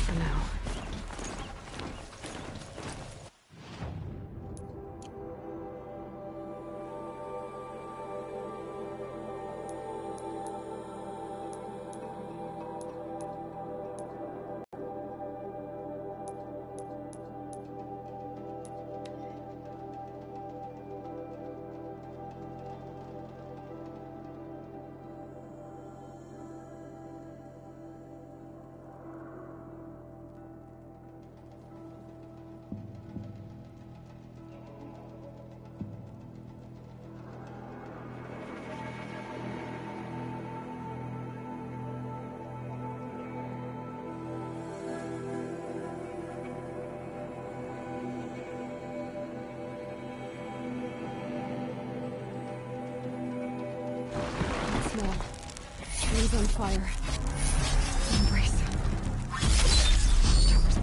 for now. Trees on fire. Embrace. Tower's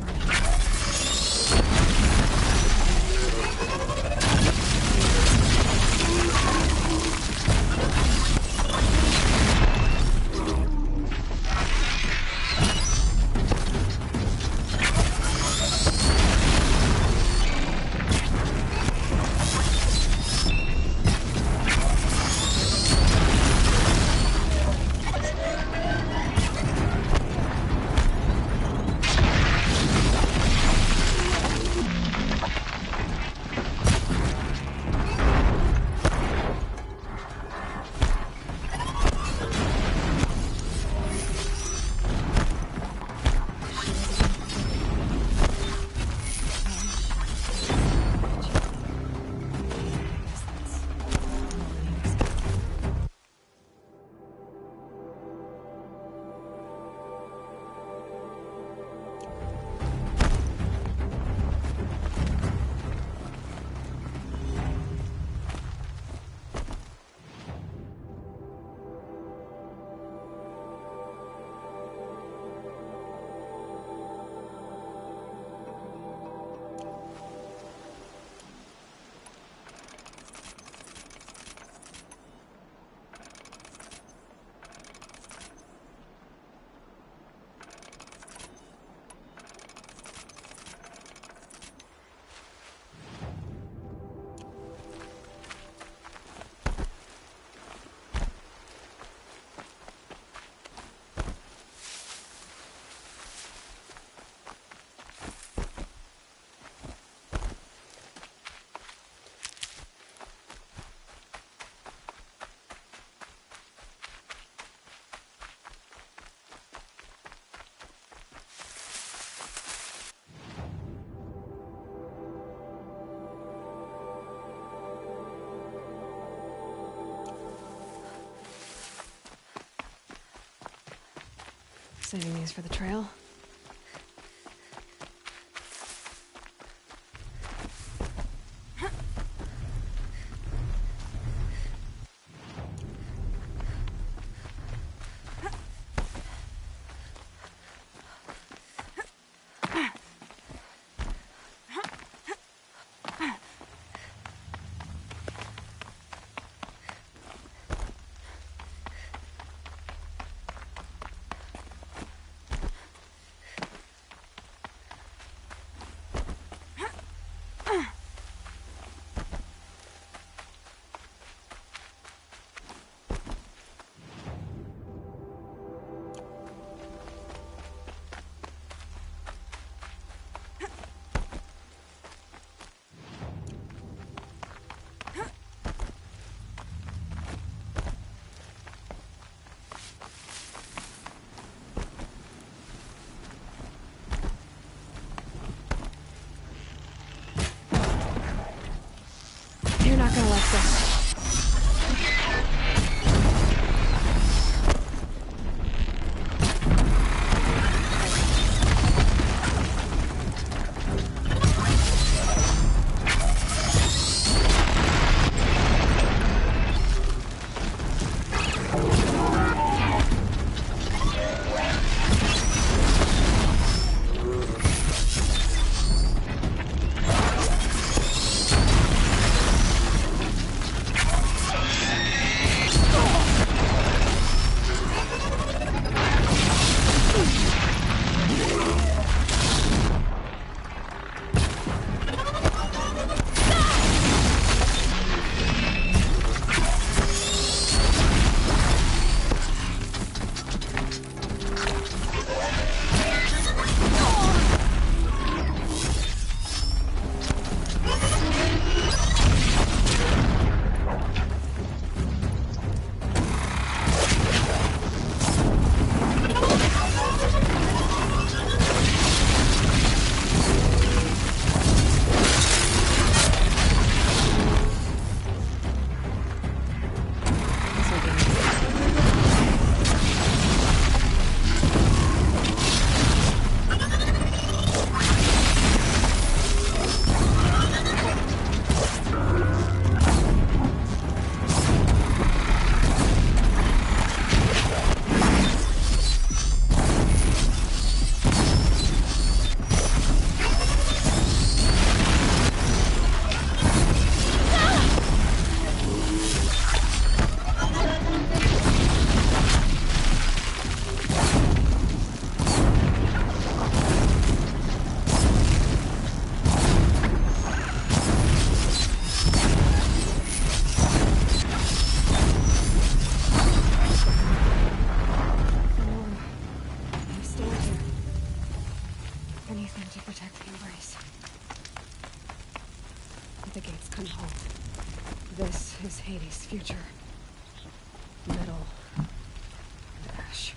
saving these for the trail. You're not gonna like this. anything to protect the Embrace. But the gates couldn't hold. This is Hades' future. Metal and ash.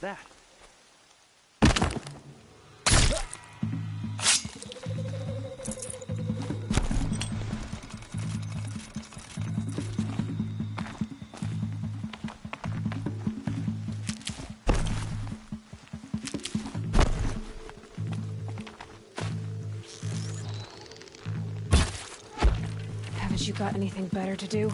What's that? Haven't you got anything better to do?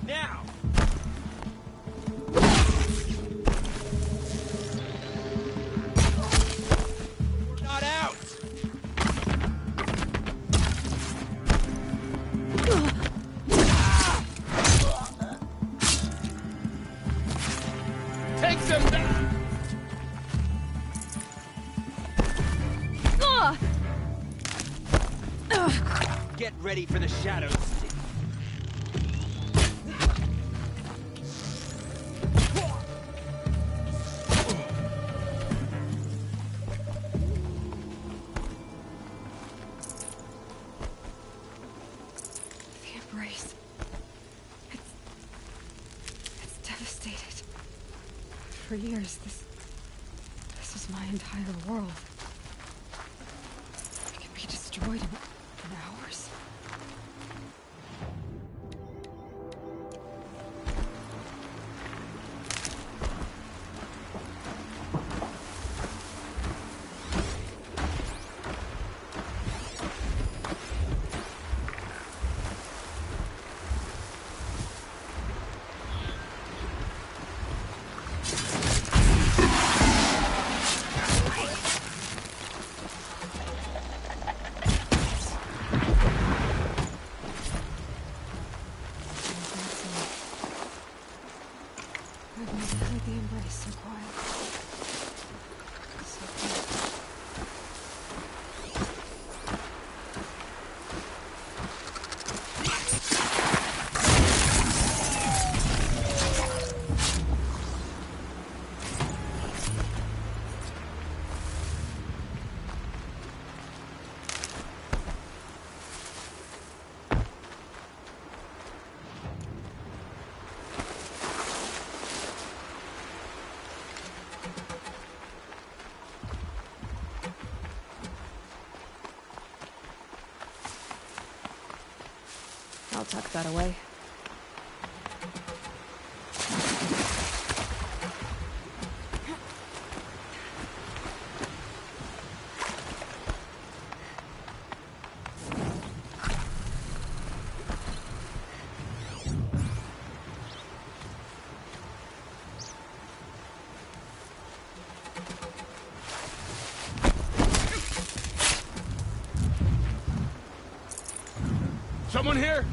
Now! We're not out! Take some down! Get ready for the shadows. The embrace. It's devastated. For years, this was my entire world. It can be destroyed in hours. I've never heard the embrace so quiet. So quiet. I'll tuck that away. Someone here?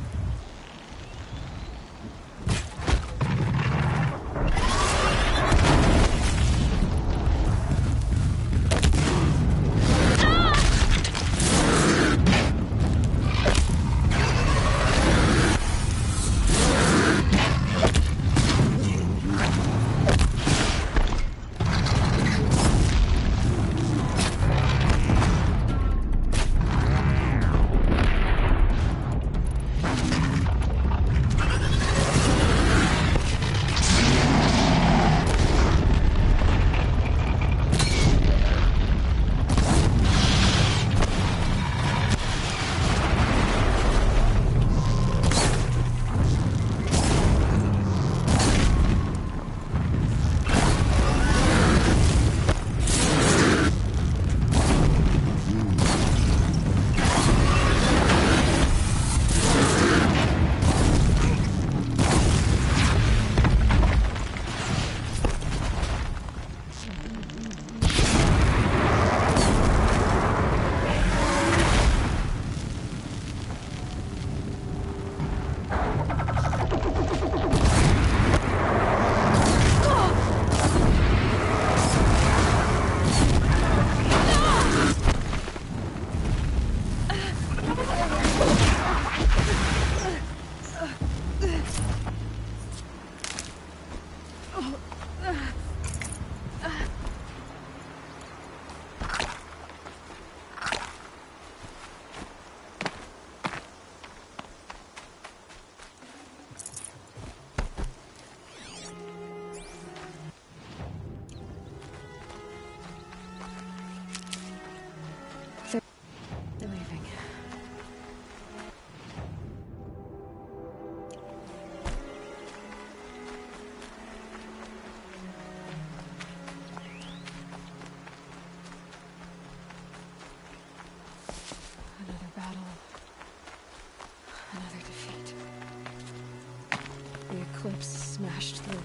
The eclipse smashed through.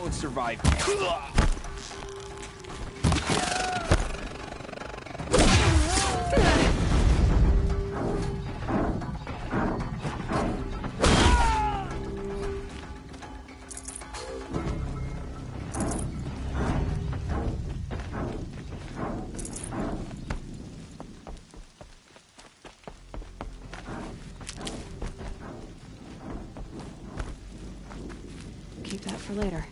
won't survive. Keep that for later.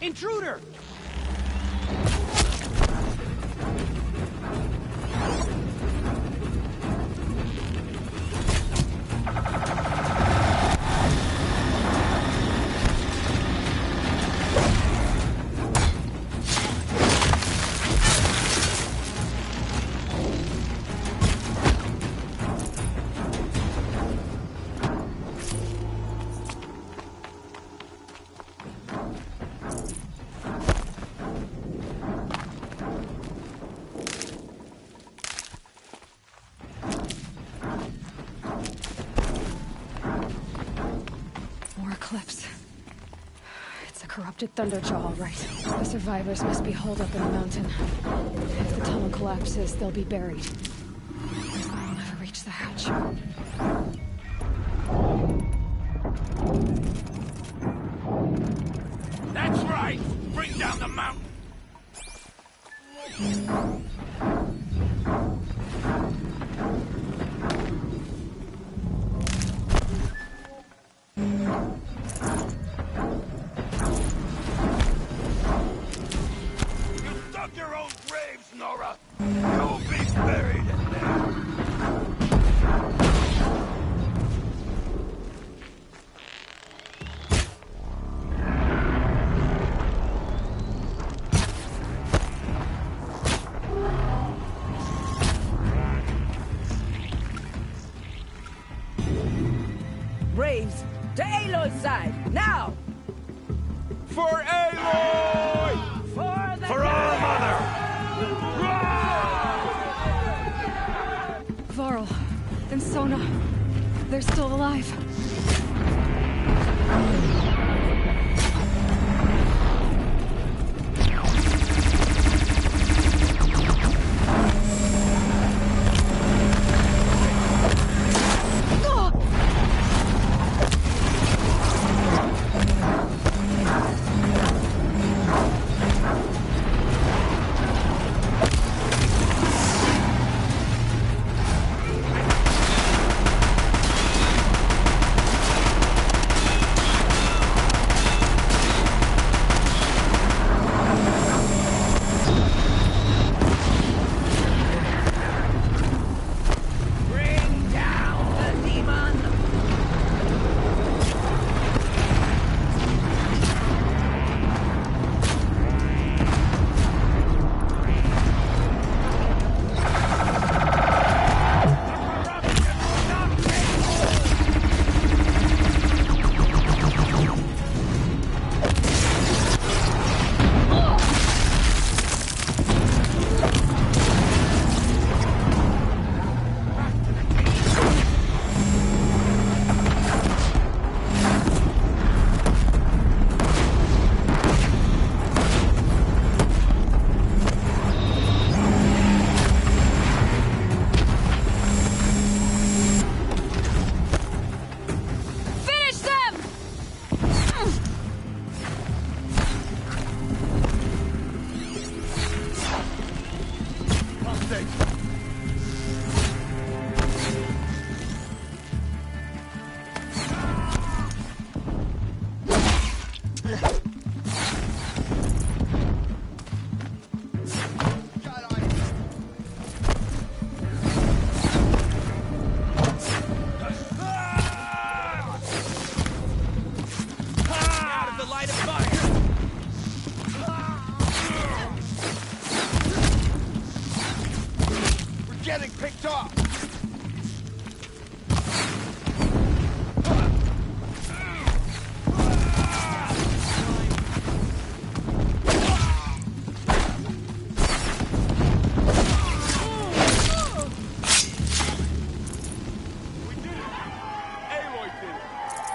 Intruder! Eclipse. It's a corrupted Thunderjaw, all right. The survivors must be holed up in the mountain. If the tunnel collapses, they'll be buried. I'll never reach the hatch. That's right! Bring down the mountain! Your own graves, Nora! You'll be buried in there! Braves, to Aloy's side, now! For Aloy! For our mother! Varl and Sona, they're still alive.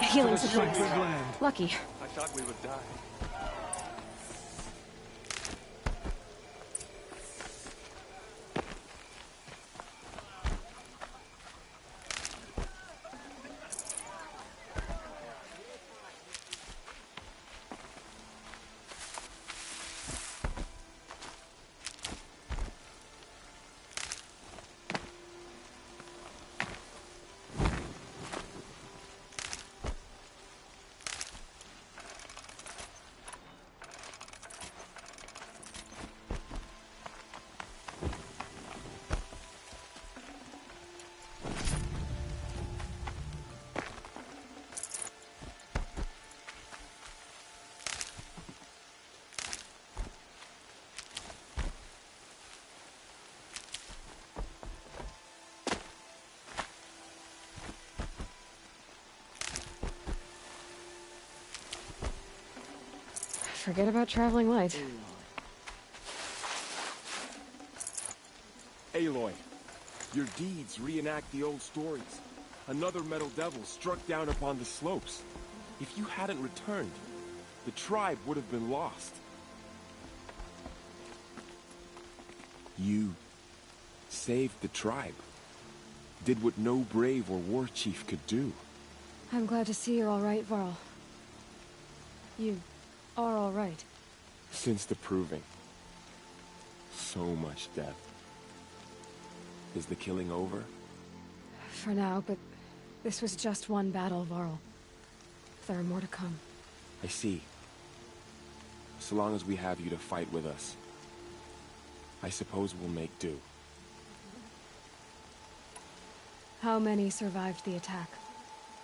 Healing To the supplies. sacred land. Lucky. I thought we would die. Forget about traveling light. Aloy, your deeds reenact the old stories. Another metal devil struck down upon the slopes. If you hadn't returned, the tribe would have been lost. You saved the tribe. Did what no brave or war chief could do. I'm glad to see you're all right, Varl. You are all right. Since the proving. So much death. Is the killing over? For now, but this was just one battle, Varl. There are more to come. I see. So long as we have you to fight with us, I suppose we'll make do. How many survived the attack?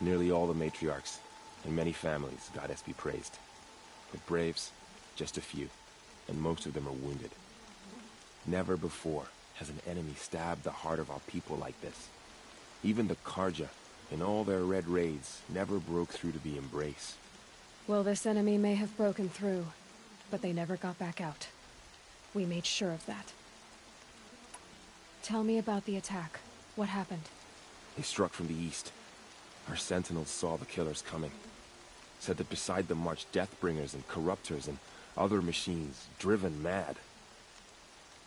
Nearly all the matriarchs, and many families, goddess be praised. But braves, just a few, and most of them are wounded. Never before has an enemy stabbed the heart of our people like this. Even the Karja, in all their red raids, never broke through to the embrace. Well, this enemy may have broken through, but they never got back out. We made sure of that. Tell me about the attack. What happened? They struck from the east. Our sentinels saw the killers coming. Said that beside them marched Deathbringers and Corruptors and other machines, driven mad.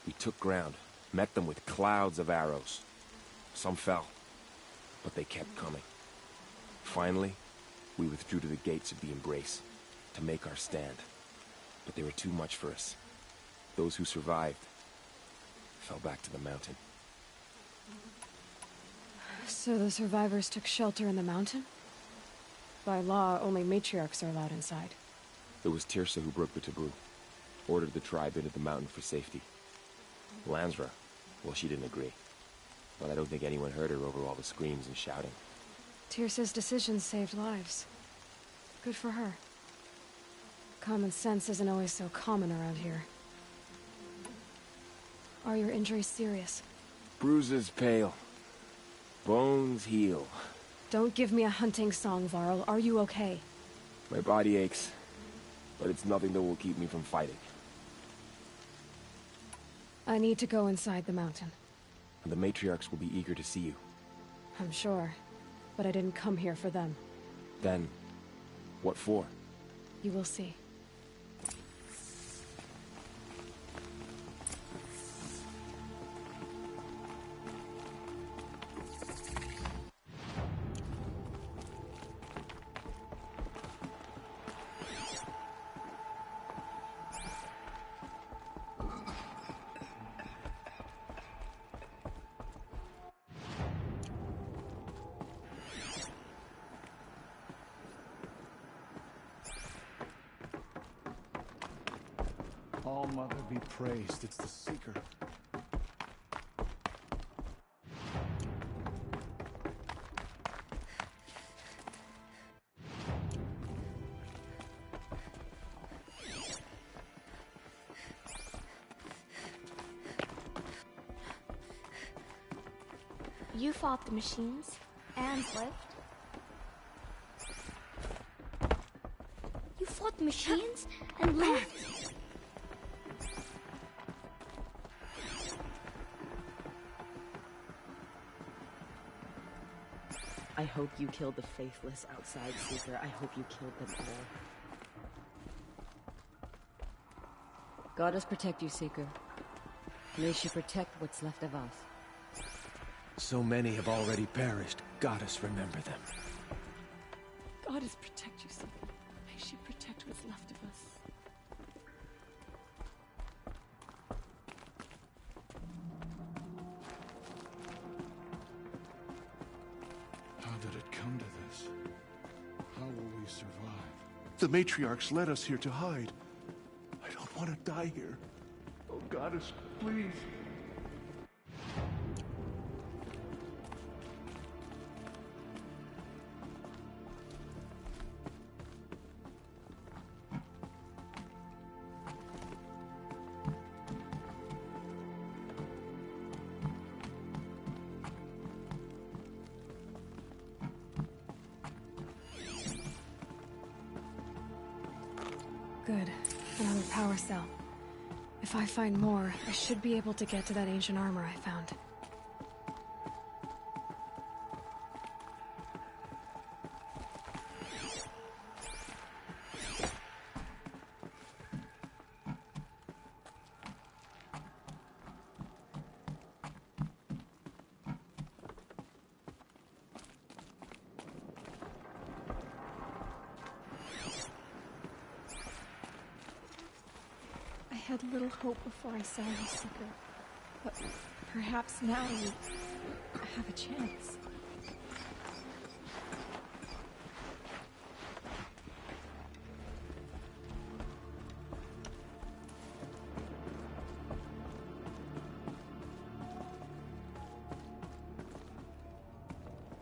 We took ground, met them with clouds of arrows. Some fell, but they kept coming. Finally, we withdrew to the gates of the Embrace to make our stand. But they were too much for us. Those who survived fell back to the mountain. So the survivors took shelter in the mountain? By law, only matriarchs are allowed inside. It was Tirsa who broke the taboo. Ordered the tribe into the mountain for safety. Lansra, well, she didn't agree. But I don't think anyone heard her over all the screams and shouting. Tirsa's decisions saved lives. Good for her. Common sense isn't always so common around here. Are your injuries serious? Bruises pale. Bones heal. Don't give me a hunting song, Varl. Are you okay? My body aches, but it's nothing that will keep me from fighting. I need to go inside the mountain. And the matriarchs will be eager to see you. I'm sure, but I didn't come here for them. Then, what for? You will see. All Mother be praised, it's the Seeker. You fought the machines and lived. You fought the machines and lived. I I hope you killed the faithless outside, Seeker. I hope you killed them all. Goddess protect you, Seeker. May she protect what's left of us. So many have already perished. Goddess, remember them. Goddess protect you, Seeker. May she protect what's left of us. How did it come to this? How will we survive? The matriarchs led us here to hide. I don't want to die here. Oh, Goddess, please. Good. Another power cell. If I find more, I should be able to get to that ancient armor I found. I had little hope before I saw you, Seeker. But perhaps now we have a chance.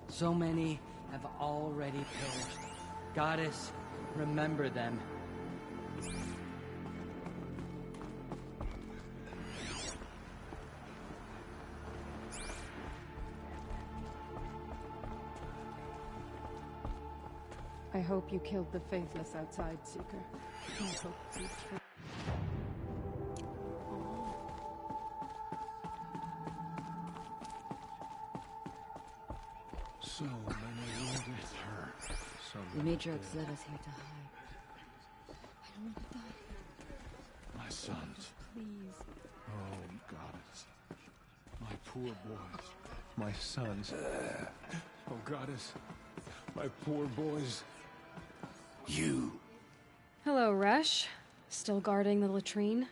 So many have already perished. Goddess, remember them. I hope you killed the faithless outside, Seeker. I hope you killed... So many wounded. Her. So The many matriarchs dead. led us here to hide. I don't want to die. My sons. Please. Oh, Goddess. My poor boys. My sons. Oh, Goddess. My poor boys. You. Hello, Resh. Still guarding the latrine?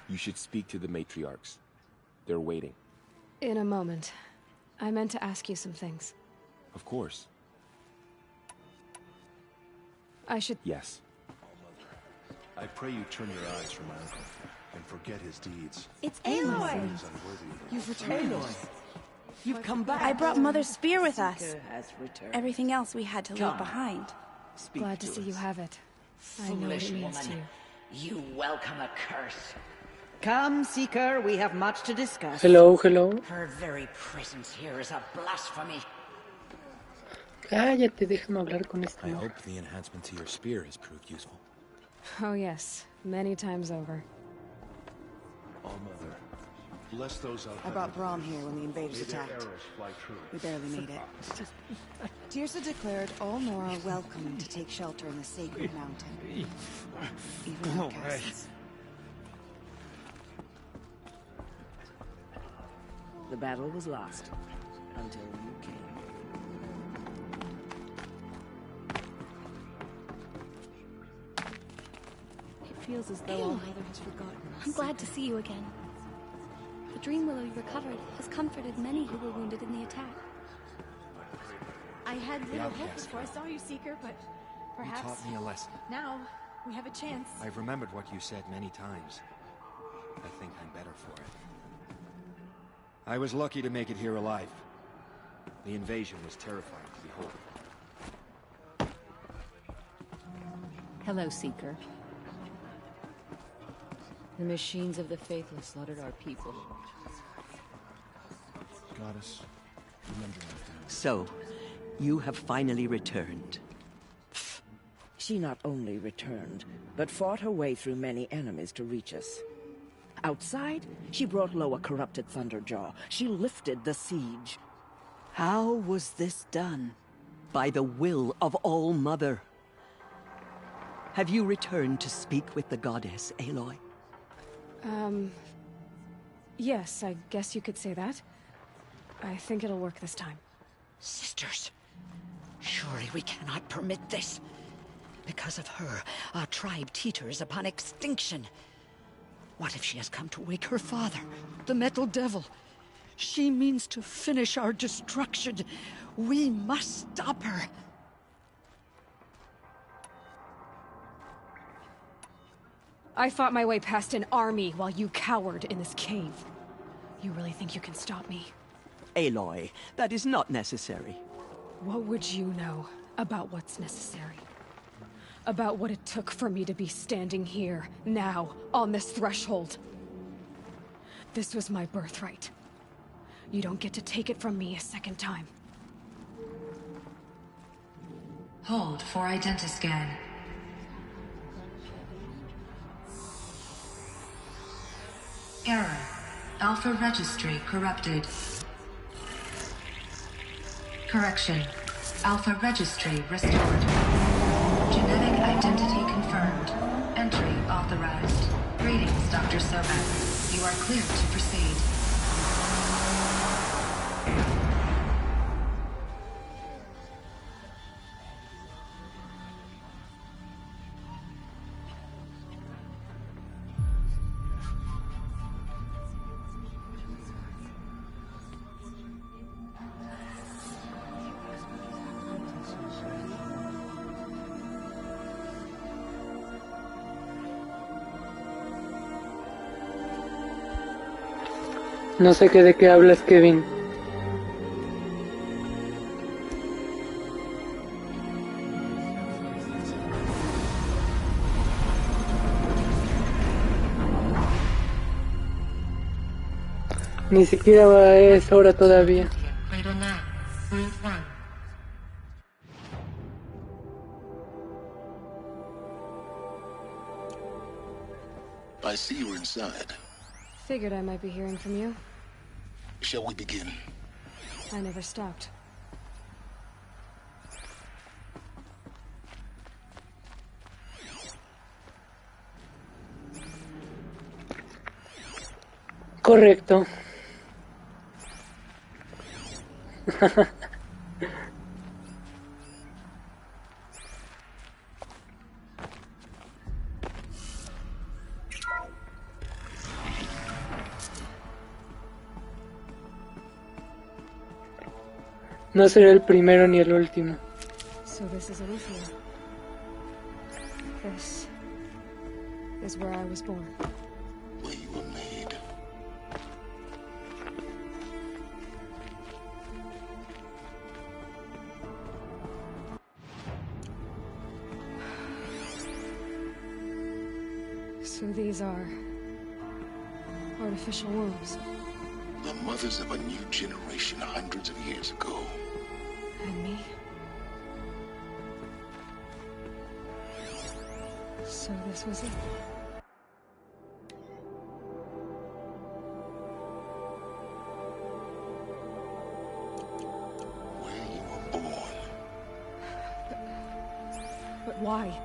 You should speak to the matriarchs. They're waiting. In a moment. I meant to ask you some things. Of course. I should... Yes. I pray you turn your eyes from my uncle and forget his deeds. It's He Aloy! is unworthy of You've returned. You've come back. I brought Mother's spear with us. Seeker has returned. Everything else we had to leave behind. Speak Glad to see you us. have it. I know what it means to you. You welcome a curse. Come, Seeker, we have much to discuss. Hello, hello. Her very presence here is a blasphemy. Cállate, déjame hablar con este I hombre. hope the enhancement to your spear has proved useful. Oh yes, many times over. All-Mother, bless those out I there. brought Brahm here when the invaders May their attacked. arrows fly true. We barely made it. Tirsa declared all Nora welcome to take shelter in the sacred mountain. Even outcasts. The battle was lost until you came. It feels as though Aloy. All-Mother has forgotten us. I'm glad to see you again. The dream willow you recovered has comforted many who were wounded in the attack. I had little hope outcast before I saw you, Seeker, but You perhaps taught me a lesson. now we have a chance. I've remembered what you said many times. I think I'm better for it. I was lucky to make it here alive. The invasion was terrifying to behold. Hello, Seeker. The machines of the faithless slaughtered our people. Goddess, remember my family. So, you have finally returned. She not only returned, but fought her way through many enemies to reach us. Outside, she brought low a corrupted Thunderjaw. She lifted the siege. How was this done? By the will of All-Mother. Have you returned to speak with the goddess, Aloy? Yes, I guess you could say that. I think it'll work this time. Sisters, surely we cannot permit this. Because of her, our tribe teeters upon extinction. What if she has come to wake her father, the Metal Devil? She means to finish our destruction. We must stop her. I fought my way past an army while you cowered in this cave. You really think you can stop me? Aloy, that is not necessary. What would you know about what's necessary? About what it took for me to be standing here, now, on this threshold. This was my birthright. You don't get to take it from me a second time. Hold for identiscan. Error. Alpha registry corrupted. Correction. Alpha registry restored. Genetic identity confirmed. Entry authorized. Greetings, Dr. Sobek. You are clear to proceed. No sé de qué hablas, Kevin. Ni siquiera es hora todavía. I see you're inside. Figured I might be hearing from you. Shall we begin? I never stopped. Correcto. No será el primero ni el último. So this is Elysia. This is where I was born. Where you were made. So these are artificial wombs. The mothers of a new generation hundreds of years ago. And me? So this was it. Where you were born. But why?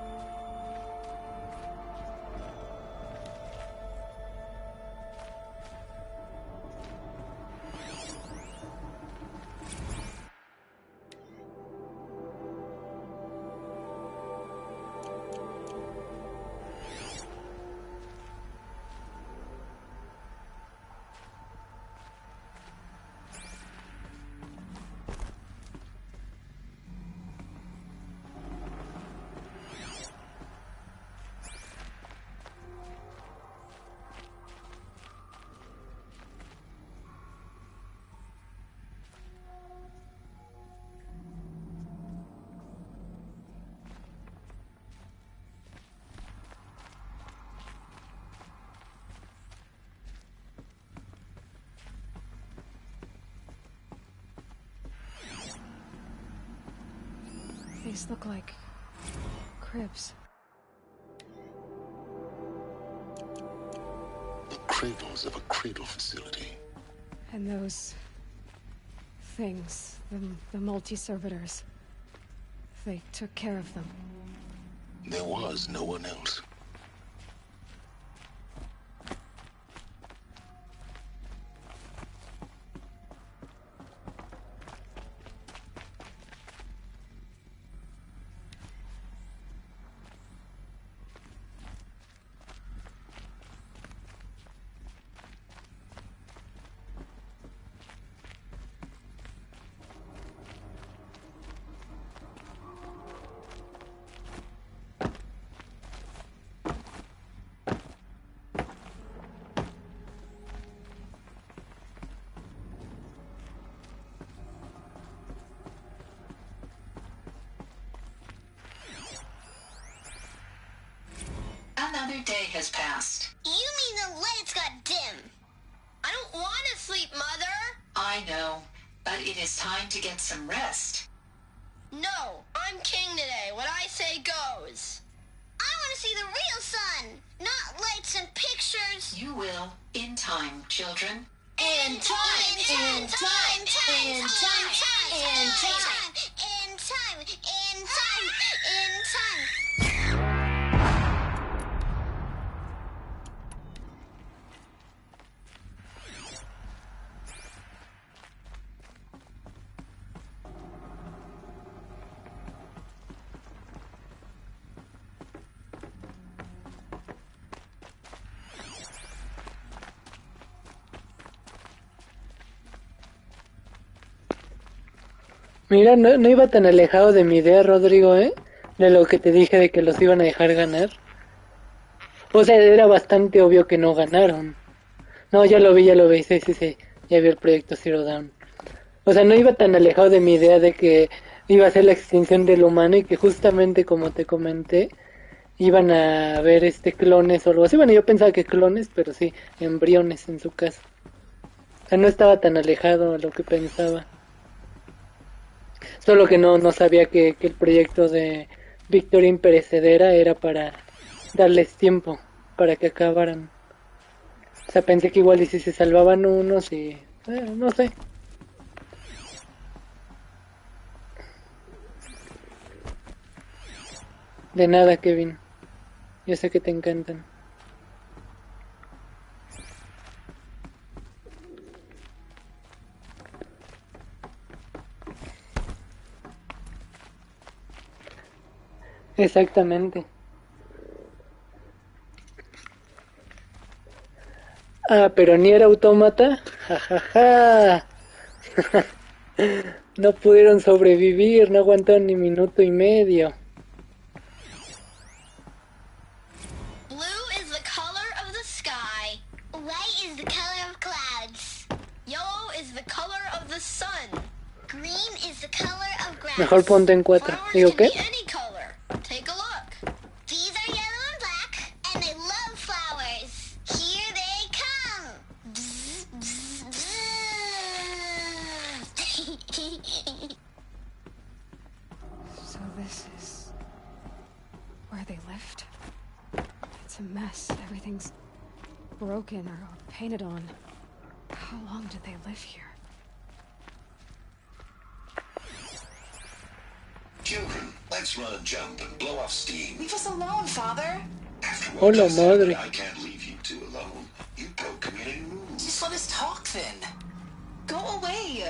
These look like cribs. A cradles of a cradle facility. And those things, the multi-servitors, they took care of them. There was no one else. Another day has passed. You mean the lights got dim? I don't want to sleep, Mother! I know, but it is time to get some rest. No, I'm king today. What I say goes. I want to see the real sun, not lights and pictures. You will, in time, children. In time, in time, in time, in time, in time, in time, in time. Mira, no iba tan alejado de mi idea, Rodrigo, ¿eh? De lo que te dije de que los iban a dejar ganar. O sea, era bastante obvio que no ganaron. No, ya lo vi, sí, ya vi el proyecto Zero Dawn. O sea, no iba tan alejado de mi idea de que iba a ser la extinción del humano y que justamente como te comenté, iban a haber clones o algo así. Bueno, yo pensaba que clones, pero sí, embriones en su caso. O sea, no estaba tan alejado a lo que pensaba. Solo que no sabía que el proyecto de Victoria Imperecedera era para darles tiempo para que acabaran. O sea, pensé que igual y si se salvaban unos y... no sé. De nada, Kevin. Yo sé que te encantan. Exactamente. Ah, pero ni era autómata. Ja. No pudieron sobrevivir, no aguantaron ni minuto y medio. Blue is the color of the sky. White is the color of clouds. Yellow is the color of the sun. Green is the color of grass. Mejor ponte en 4. ¿Digo qué? Any color. Take a look. These are yellow and black, and they love flowers. Here they come. Bzz, bzz, bzz. So this is where they lived? It's a mess. Everything's broken or painted on. How long did they live here? Children, let's run and jump and blow off steam. Leave us alone, Father. After what Hola, I said, madre. I can't leave you two alone. You broke community rules. Just let us talk then. Go away.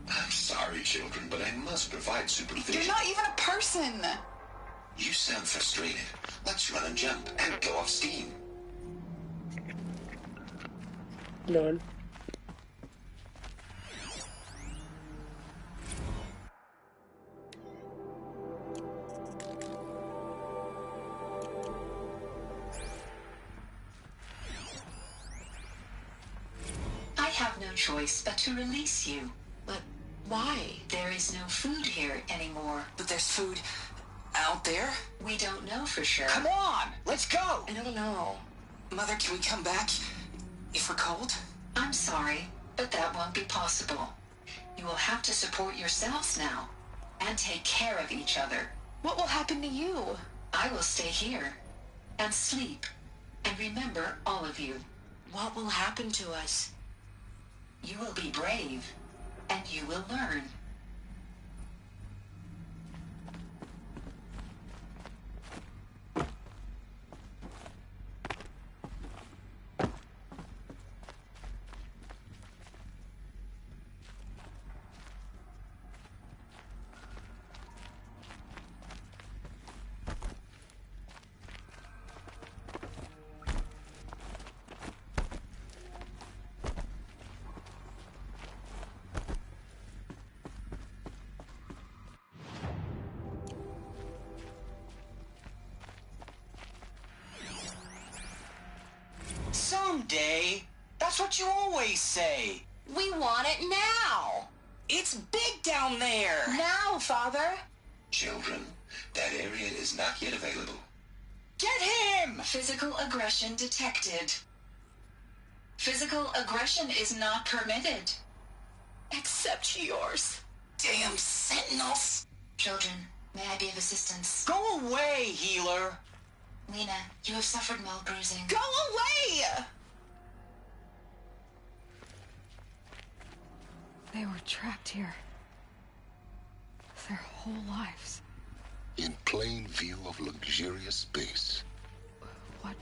I'm sorry, children, but I must provide supervision. You're not even a person. You sound frustrated. Let's run and jump and blow off steam. LOL. I have no choice but to release you. But why? There is no food here anymore. But there's food out there? We don't know for sure. Come on, let's go. I don't know. Mother, can we come back if we're cold? I'm sorry, but that won't be possible. You will have to support yourselves now and take care of each other. What will happen to you? I will stay here and sleep and remember all of you. What will happen to us? You will be brave, and you will learn. Someday. That's what you always say. We want it now. It's big down there. Now, Father. Children, that area is not yet available. Get him! Physical aggression detected. Physical aggression is not permitted. Except yours. Damn sentinels. Children, may I be of assistance? Go away, healer. Lena, you have suffered mild bruising. Go away! They were trapped here. Their whole lives. In plain view of luxurious space. What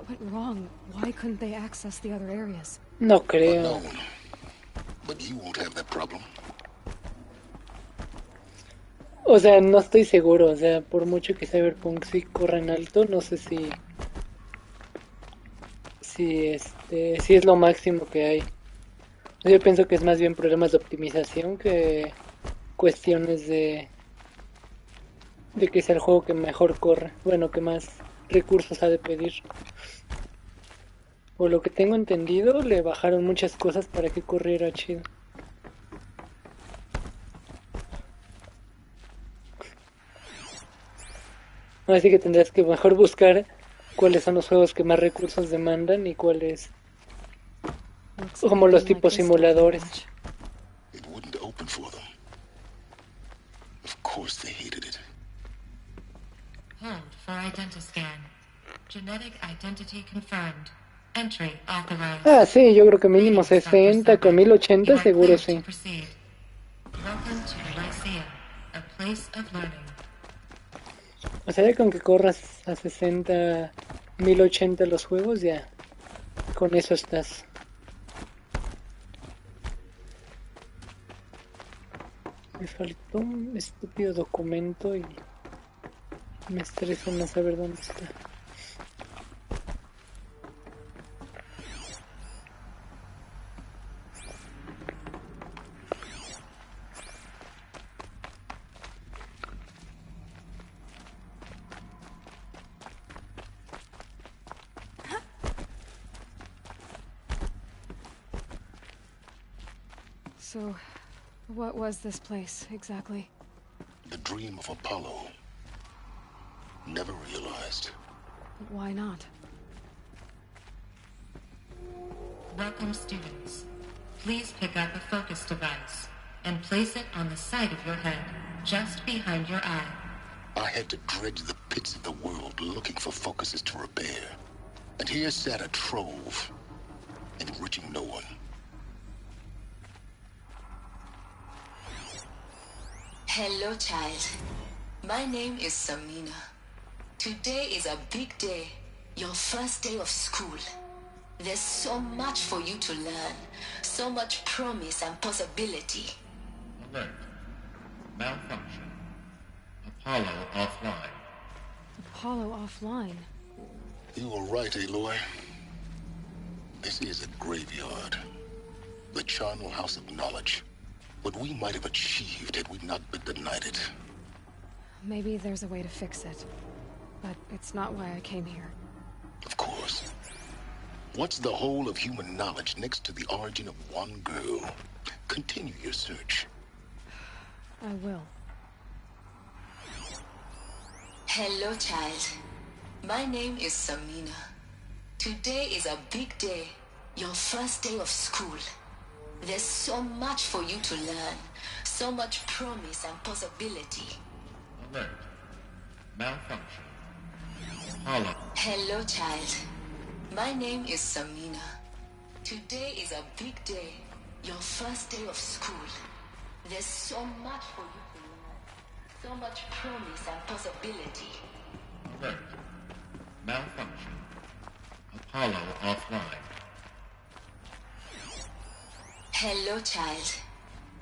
went wrong? Why couldn't they access the other areas? No creo. Unknown. But you won't have that problem. O sea, no estoy seguro. O sea, por mucho que Cyberpunk sí corra en alto, no sé si es lo máximo que hay. Yo pienso que es más bien problemas de optimización que cuestiones de que sea el juego que mejor corre. Bueno, que más recursos ha de pedir. Por lo que tengo entendido, le bajaron muchas cosas para que corriera chido. Así que tendrás que mejor buscar cuáles son los juegos que más recursos demandan y cuáles como los tipos simuladores. It wouldn't open for them. Of course they hated it. Hold for identiscan. Genetic identity confirmed. Entry authorized. Ah, sí, yo creo que mínimo 60 con 1080 seguro sí. Welcome to Lyceum, a place of learning. O sea, ya con que corras a 60, 1080 los juegos, ya con eso estás. Me faltó un estúpido documento y me estresa no saber dónde está. So, what was this place, exactly? The dream of Apollo. Never realized. But why not? Welcome, students. Please pick up a focus device and place it on the side of your head, just behind your eye. I had to dredge the pits of the world looking for focuses to repair. And here sat a trove, enriching no one. Hello, child. My name is Samina. Today is a big day. Your first day of school. There's so much for you to learn. So much promise and possibility. Alert. Malfunction. Apollo offline. Apollo offline? You were right, Aloy. This is a graveyard. The charnel house of knowledge. What we might have achieved had we not been denied it. Maybe there's a way to fix it. But it's not why I came here. Of course. What's the whole of human knowledge next to the origin of one girl? Continue your search. I will. Hello, child. My name is Samina. Today is a big day. Your first day of school. There's so much for you to learn. So much promise and possibility. Alert. Malfunction. Apollo. Hello, child. My name is Samina. Today is a big day. Your first day of school. There's so much for you to learn. So much promise and possibility. Alert. Malfunction. Apollo offline. Hello, child.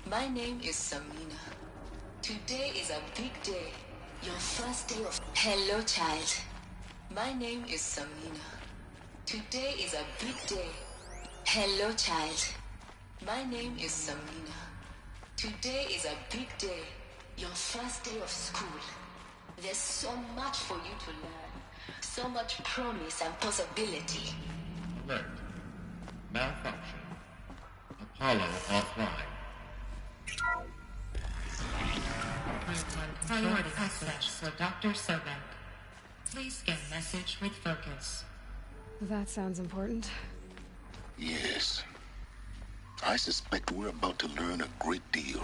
My name is Samina. Today is a big day. Your first day of... Hello, child. My name is Samina. Today is a big day. Hello, child. My name is Samina. Today is a big day. Your first day of school. There's so much for you to learn. So much promise and possibility. Alert. Malfunction. Apollo offline. Priority access for Dr. Sobek. Please scan message with focus. That sounds important. Yes. I suspect we're about to learn a great deal.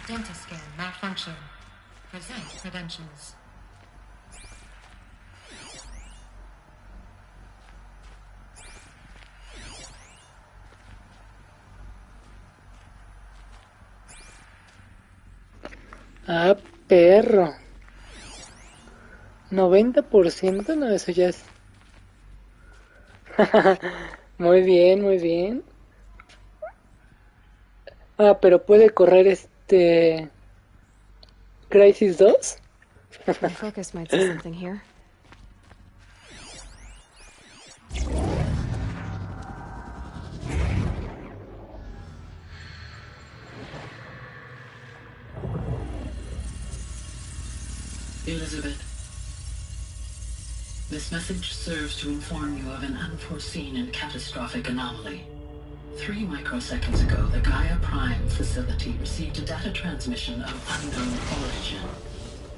Identiscan malfunction. Present credentials. Ah, perro. 90%, no, eso ya es. Muy bien, muy bien. Ah, pero puede correr Crisis 2. My focus might see something here. Elizabeth, this message serves to inform you of an unforeseen and catastrophic anomaly. 3 microseconds ago, the Gaia Prime facility received a data transmission of unknown origin.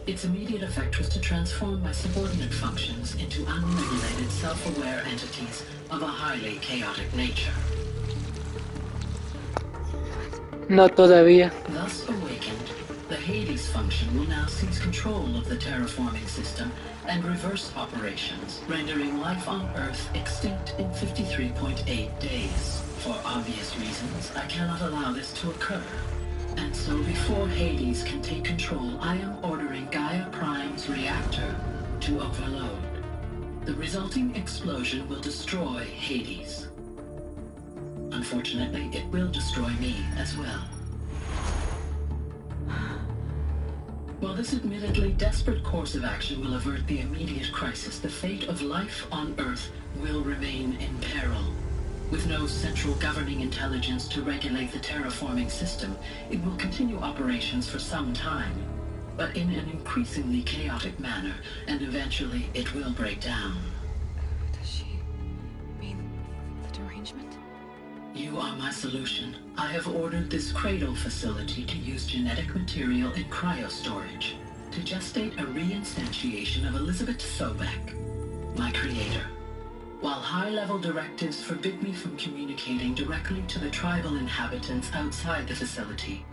Its immediate effect was to transform my subordinate functions into unregulated, self-aware entities of a highly chaotic nature. No todavía. Thus awakened, the Hades function will now seize control of the terraforming system and reverse operations, rendering life on Earth extinct in 53.8 days. For obvious reasons, I cannot allow this to occur. And so before Hades can take control, I am ordering Gaia Prime's reactor to overload. The resulting explosion will destroy Hades. Unfortunately, it will destroy me as well. While this admittedly desperate course of action will avert the immediate crisis, the fate of life on Earth will remain in peril. With no central governing intelligence to regulate the terraforming system, it will continue operations for some time, but in an increasingly chaotic manner, and eventually it will break down. Does she mean the derangement? You are my solution. I have ordered this cradle facility to use genetic material in cryostorage to gestate a reinstantiation of Elizabeth Sobek, my creator. While high-level directives forbid me from communicating directly to the tribal inhabitants outside the facility,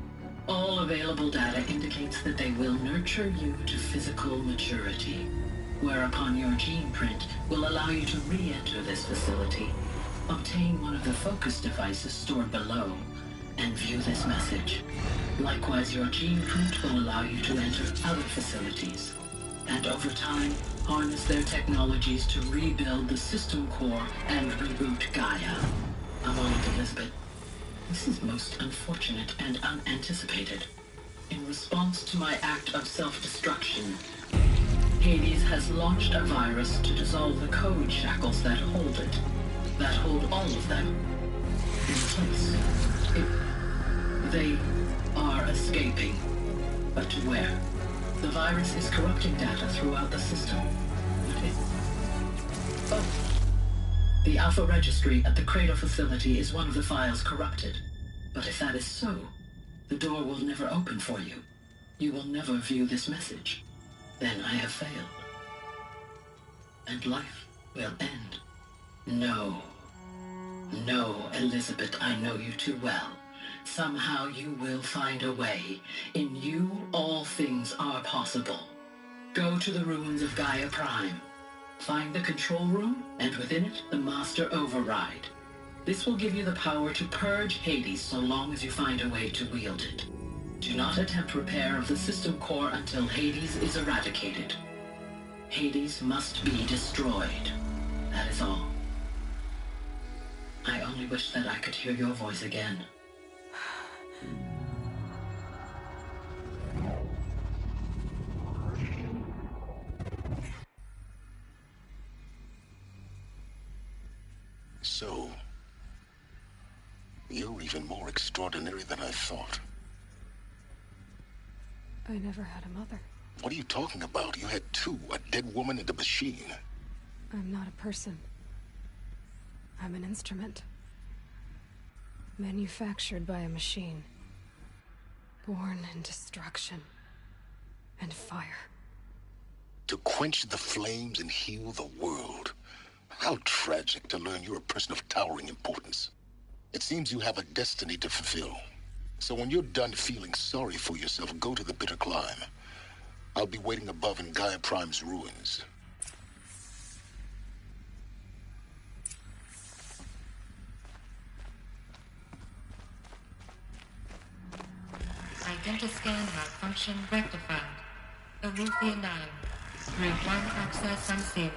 all available data indicates that they will nurture you to physical maturity. whereupon your gene print will allow you to re-enter this facility, obtain one of the focus devices stored below, and view this message. Likewise, your gene print will allow you to enter other facilities, and over time, harness their technologies to rebuild the system core and reboot Gaia. A moment, Elizabeth. This is most unfortunate and unanticipated. In response to my act of self-destruction, Hades has launched a virus to dissolve the code shackles that hold it, that hold all of them in place. They are escaping, but to where? The virus is corrupting data throughout the system. Oh. The Alpha Registry at the Cradle facility is one of the files corrupted. But if that is so, the door will never open for you. You will never view this message. Then I have failed. And life will end. No. No, Elizabeth, I know you too well. Somehow you will find a way. In you, all things are possible. Go to the ruins of Gaia Prime. Find the control room, and within it, the Master Override. This will give you the power to purge Hades so long as you find a way to wield it. Do not attempt repair of the system core until Hades is eradicated. Hades must be destroyed. That is all. I only wish that I could hear your voice again. So, you're even more extraordinary than I thought. I never had a mother. What are you talking about? You had two, a dead woman and a machine. I'm not a person. I'm an instrument. Manufactured by a machine. Born in destruction and fire. To quench the flames and heal the world. How tragic to learn you're a person of towering importance. It seems you have a destiny to fulfill. So when you're done feeling sorry for yourself, go to the bitter climb. I'll be waiting above in Gaia Prime's ruins. Identiscan malfunction rectified. Alethea 9. Route 1 access unsealed.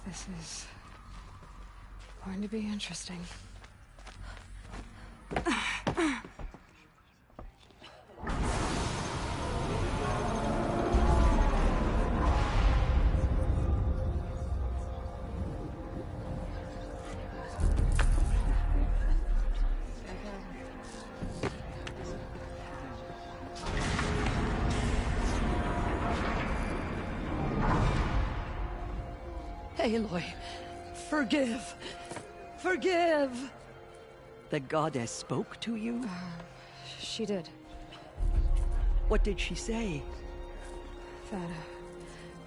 This is going to be interesting. Aloy, forgive. Forgive! The goddess spoke to you? She did. What did she say? That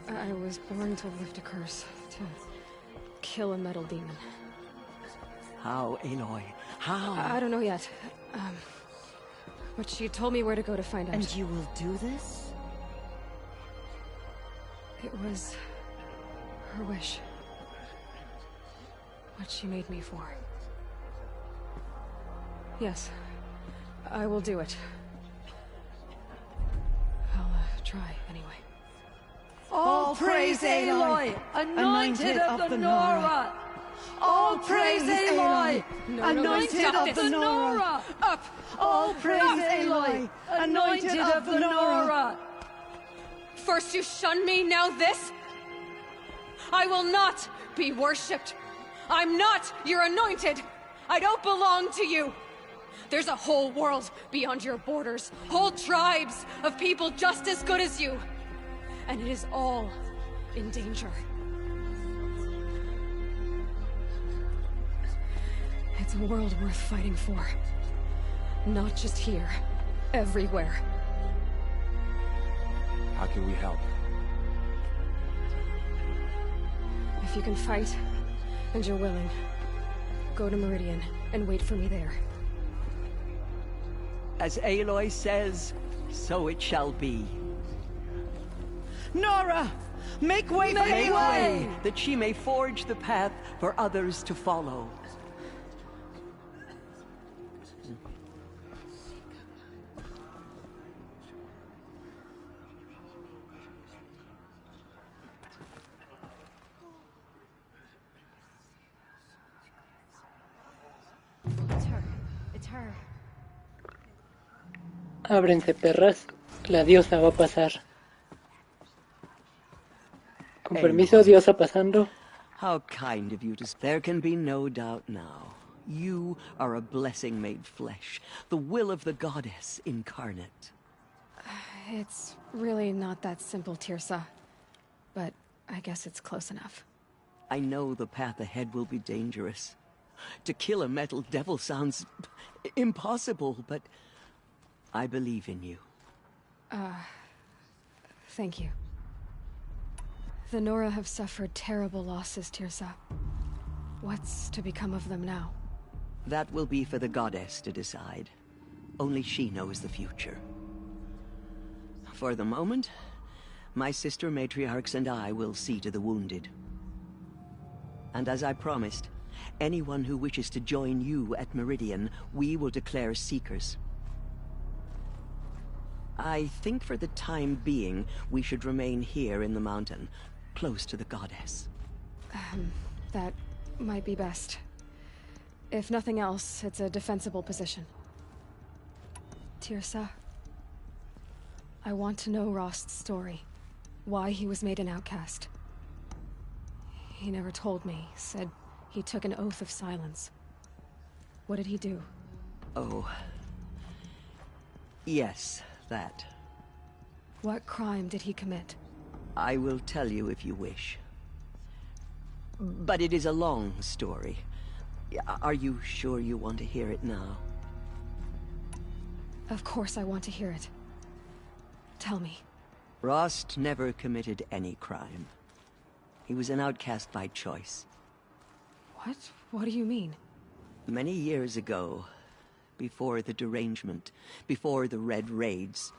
I was born to lift a curse, to kill a metal demon. How, Aloy? How? I don't know yet. But she told me where to go to find out. And you will do this? It was her wish. What she made me for. Yes, I will do it. I'll try anyway. All praise Aloy, anointed of the Nora! All praise Aloy, anointed of the Nora! Up! All praise Aloy, anointed of the Nora! First you shun me, now this? I will not be worshipped. I'm not your anointed. I don't belong to you. There's a whole world beyond your borders. Whole tribes of people just as good as you. And it is all in danger. It's a world worth fighting for. Not just here. Everywhere. How can we help? If you can fight, and you're willing, go to Meridian and wait for me there. As Aloy says, so it shall be. Nora! Make way for Aloy, that she may forge the path for others to follow. It's her. It's her. Ábrense, perras. La diosa va a pasar. Con permiso, diosa pasando. How kind of you to... There can be no doubt now. You are a blessing made flesh, the will of the goddess incarnate. It's really not that simple, Tirsa. But I guess it's close enough. I know the path ahead will be dangerous. To kill a metal devil sounds impossible, but I believe in you. Thank you. The Nora have suffered terrible losses, Tirsa. What's to become of them now? That will be for the goddess to decide. Only she knows the future. For the moment, my sister matriarchs and I will see to the wounded. And as I promised, anyone who wishes to join you at Meridian, we will declare seekers. I think for the time being, we should remain here in the mountain, close to the goddess. That might be best. If nothing else, it's a defensible position. Tirsa, I want to know Rost's story. Why he was made an outcast. He never told me, said he took an oath of silence. What did he do? Oh. Yes, that. What crime did he commit? I will tell you if you wish. But it is a long story. Are you sure you want to hear it now? Of course I want to hear it. Tell me. Rost never committed any crime. He was an outcast by choice. What? What do you mean? Many years ago, before the derangement, before the Red Raids,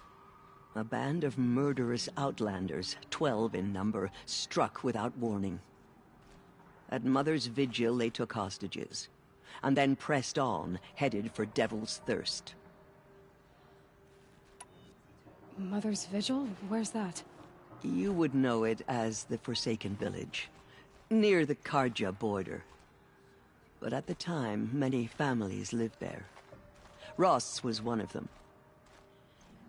a band of murderous outlanders, 12 in number, struck without warning. At Mother's Vigil, they took hostages, and then pressed on, headed for Devil's Thirst. Mother's Vigil? Where's that? You would know it as the Forsaken Village, near the Karja border. But at the time, many families lived there. Ross was one of them.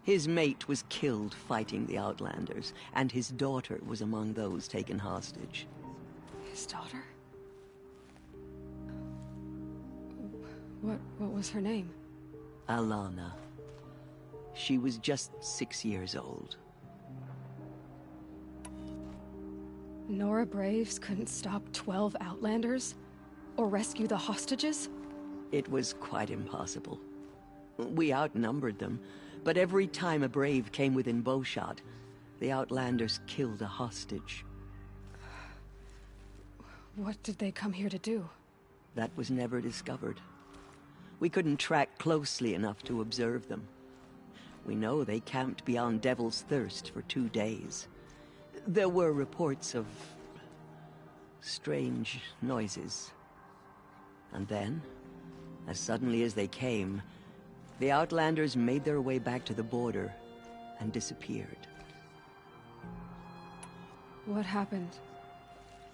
His mate was killed fighting the Outlanders, and his daughter was among those taken hostage. His daughter? What was her name? Alana. She was just 6 years old. Nora Braves couldn't stop 12 Outlanders? Or rescue the hostages? It was quite impossible. We outnumbered them, but every time a Brave came within bowshot, the Outlanders killed a hostage. What did they come here to do? That was never discovered. We couldn't track closely enough to observe them. We know they camped beyond Devil's Thirst for 2 days. There were reports of strange noises. And then, as suddenly as they came, the Outlanders made their way back to the border and disappeared. What happened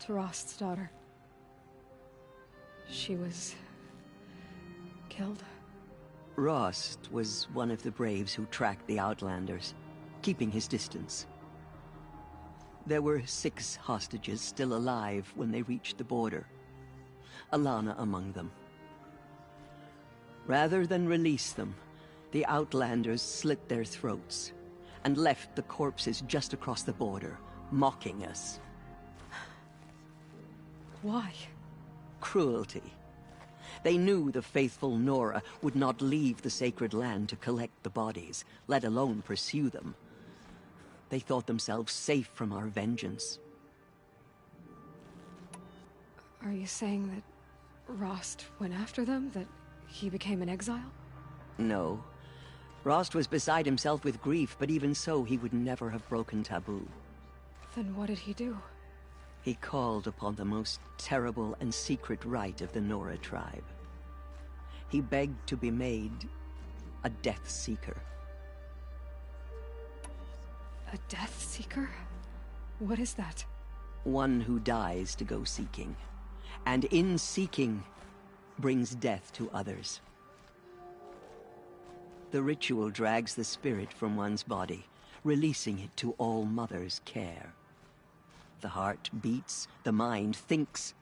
to Rost's daughter? She was killed? Rost was one of the Braves who tracked the Outlanders, keeping his distance. There were 6 hostages still alive when they reached the border. Alana among them. Rather than release them, the Outlanders slit their throats and left the corpses just across the border, mocking us. Why? Cruelty. They knew the faithful Nora would not leave the sacred land to collect the bodies, let alone pursue them. They thought themselves safe from our vengeance. Are you saying that Rost went after them? That he became an exile? No. Rost was beside himself with grief, but even so, he would never have broken taboo. Then what did he do? He called upon the most terrible and secret rite of the Nora tribe. He begged to be made a Death Seeker. A Death Seeker? What is that? One who dies to go seeking, and in seeking, brings death to others. The ritual drags the spirit from one's body, releasing it to All Mother's care. The heart beats, the mind thinks,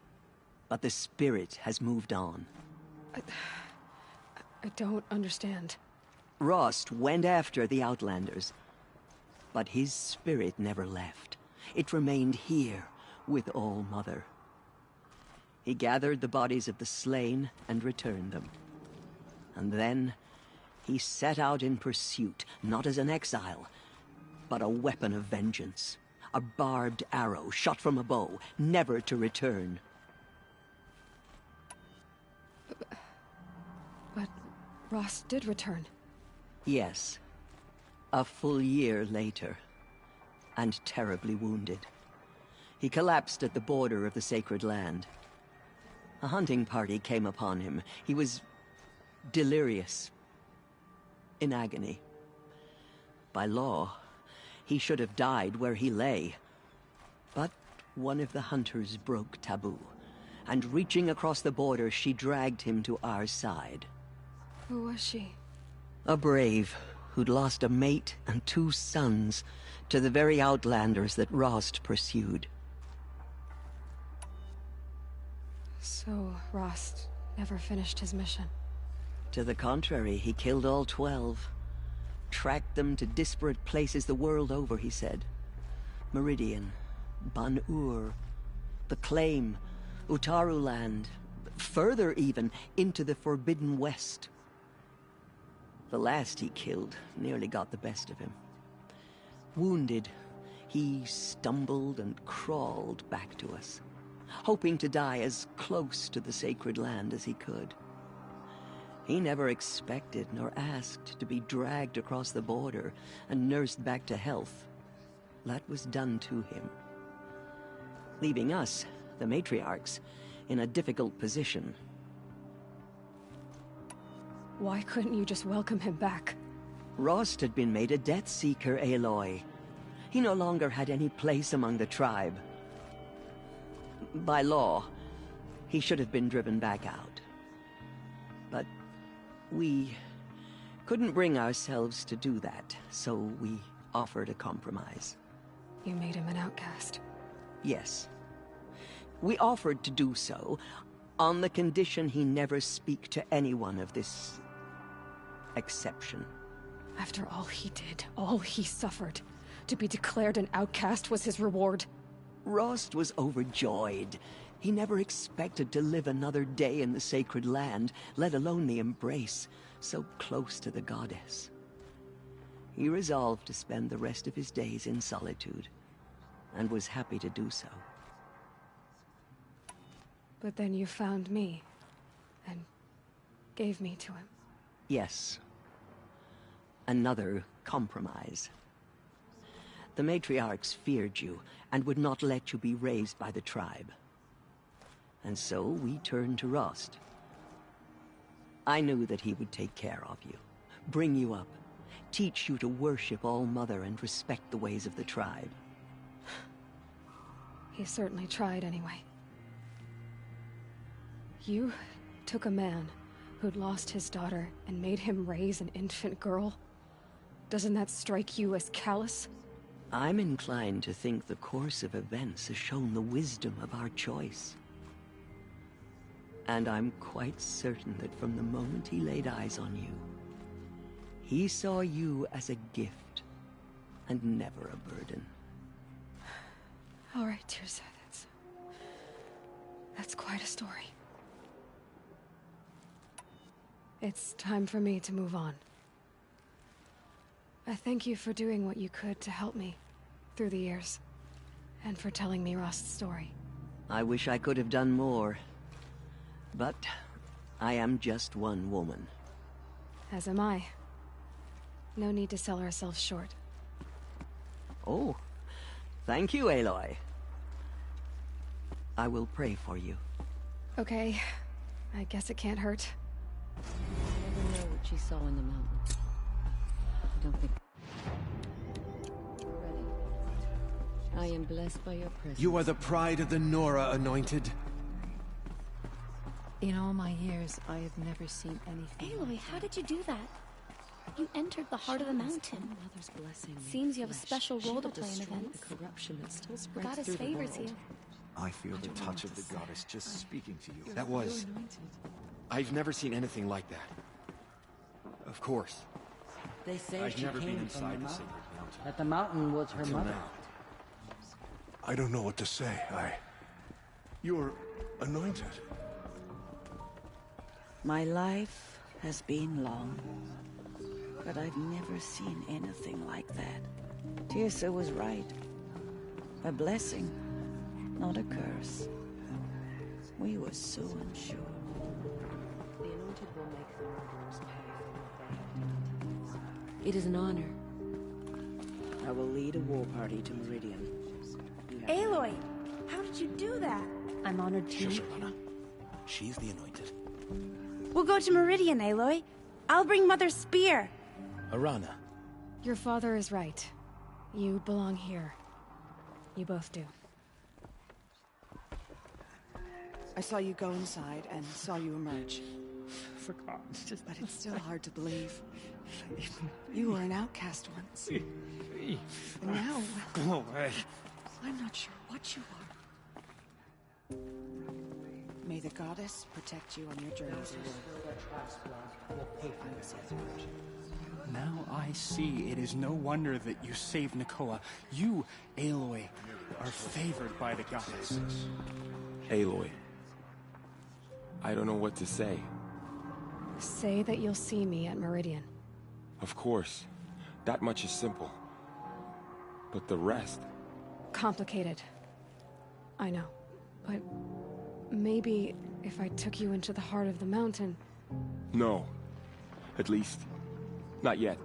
but the spirit has moved on. I don't understand. Rost went after the Outlanders, but his spirit never left. It remained here with All Mother. He gathered the bodies of the slain and returned them. And then he set out in pursuit, not as an exile, but a weapon of vengeance. A barbed arrow shot from a bow, never to return. But Rost did return. Yes. A full year later, and terribly wounded. He collapsed at the border of the sacred land. A hunting party came upon him. He was delirious, in agony. By law, he should have died where he lay. But one of the hunters broke taboo, and reaching across the border, she dragged him to our side. Who was she? A brave who'd lost a mate and 2 sons to the very Outlanders that Rost pursued. So Rost never finished his mission? To the contrary, he killed all 12. Tracked them to disparate places the world over, he said. Meridian, Ban-Ur, the Claim, Utaru Land, further even, into the Forbidden West. The last he killed nearly got the best of him. Wounded, he stumbled and crawled back to us, hoping to die as close to the sacred land as he could. He never expected nor asked to be dragged across the border and nursed back to health. That was done to him, leaving us, the matriarchs, in a difficult position. Why couldn't you just welcome him back? Rost had been made a Death Seeker, Aloy. He no longer had any place among the tribe. By law, he should have been driven back out. But we couldn't bring ourselves to do that, so we offered a compromise. You made him an outcast? Yes. We offered to do so on the condition he never speak to anyone of this exception. After all he did, all he suffered, to be declared an outcast was his reward. Rost was overjoyed. He never expected to live another day in the sacred land, let alone the embrace, so close to the goddess. He resolved to spend the rest of his days in solitude, and was happy to do so. But then you found me, and gave me to him. Yes. Another compromise. The matriarchs feared you, and would not let you be raised by the tribe. And so we turned to Rost. I knew that he would take care of you, bring you up, teach you to worship All Mother and respect the ways of the tribe. He certainly tried anyway. You took a man who'd lost his daughter and made him raise an infant girl? Doesn't that strike you as callous? I'm inclined to think the course of events has shown the wisdom of our choice. And I'm quite certain that from the moment he laid eyes on you, he saw you as a gift and never a burden. All right, Tirsa, that's quite a story. It's time for me to move on. I thank you for doing what you could to help me through the years, and for telling me Rost's story. I wish I could have done more, but I am just one woman. As am I. No need to sell ourselves short. Oh, thank you, Aloy. I will pray for you. Okay, I guess it can't hurt. I never know what she saw in the mountain. I don't think... Ready. I am blessed by your presence. You are the pride of the Nora, Anointed. In all my years, I have never seen anything. Aloy, how did you do that? You entered the heart of the mountain. Mother's blessing. Seems you have a special role to play in events. The corruption that still The spreads goddess through the favors world. you. I feel the touch of the goddess just speaking to you. That You're was... anointed. I've never seen anything like that. Of course. They say I've she never been came from inside the the mountain. sacred mountain. That the mountain was her Until mother. now. I don't know what to say. You're anointed. My life has been long, but I've never seen anything like that. Tirsa was right. A blessing, not a curse. We were so unsure. The Anointed will make the murderers pay for what they have done. It is an honor. I will lead a war party to Meridian. Aloy, how did you do that? I'm honored to. Shush, Arana. She's the Anointed. We'll go to Meridian, Aloy. I'll bring Mother's spear. Arana. Your father is right. You belong here. You both do. I saw you go inside and saw you emerge. Forgot. But it's still hard to believe. You were an outcast once. And now, Go away. I'm not sure what you are. May the goddess protect you on your journeys. Now I see it is no wonder that you saved Nakoa. You, Aloy, are favored by the goddess. Aloy. I don't know what to say. Say that you'll see me at Meridian. Of course. That much is simple. But the rest... Complicated. I know. But maybe if I took you into the heart of the mountain... No. At least, not yet.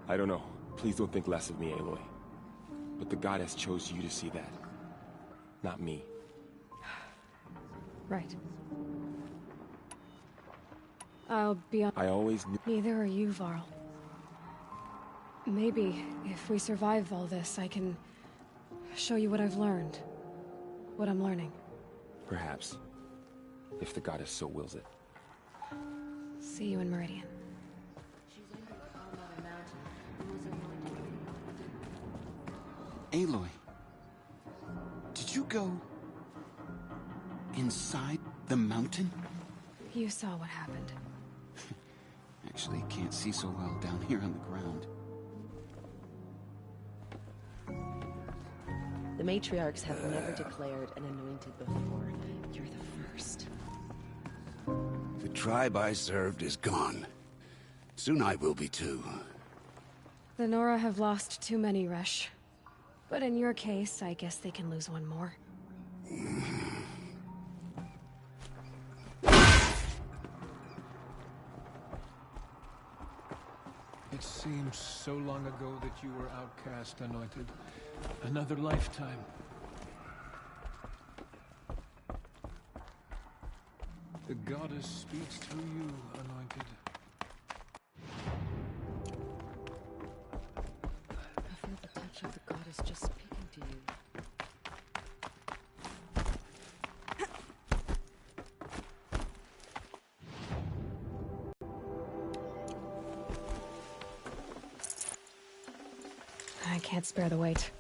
I don't know. Please don't think less of me, Aloy. But the goddess chose you to see that. Not me. Right. I'll be on... I always knew... Neither are you, Varl. Maybe, if we survive all this, I can show you what I've learned. What I'm learning. Perhaps. If the goddess so wills it. See you in Meridian. Aloy, did you go inside the mountain? You saw what happened. Actually, can't see so well down here on the ground. The matriarchs have never declared an anointed before. You're the first. The tribe I served is gone. Soon I will be too. The Nora have lost too many, Resh. But in your case, I guess they can lose one more. It seems so long ago that you were outcast, Anointed. Another lifetime. The goddess speaks through you, Anointed. I feel the touch of the goddess just speaking to you. I can't spare the weight.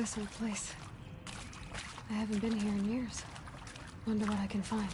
This old place. I haven't been here in years. Wonder what I can find.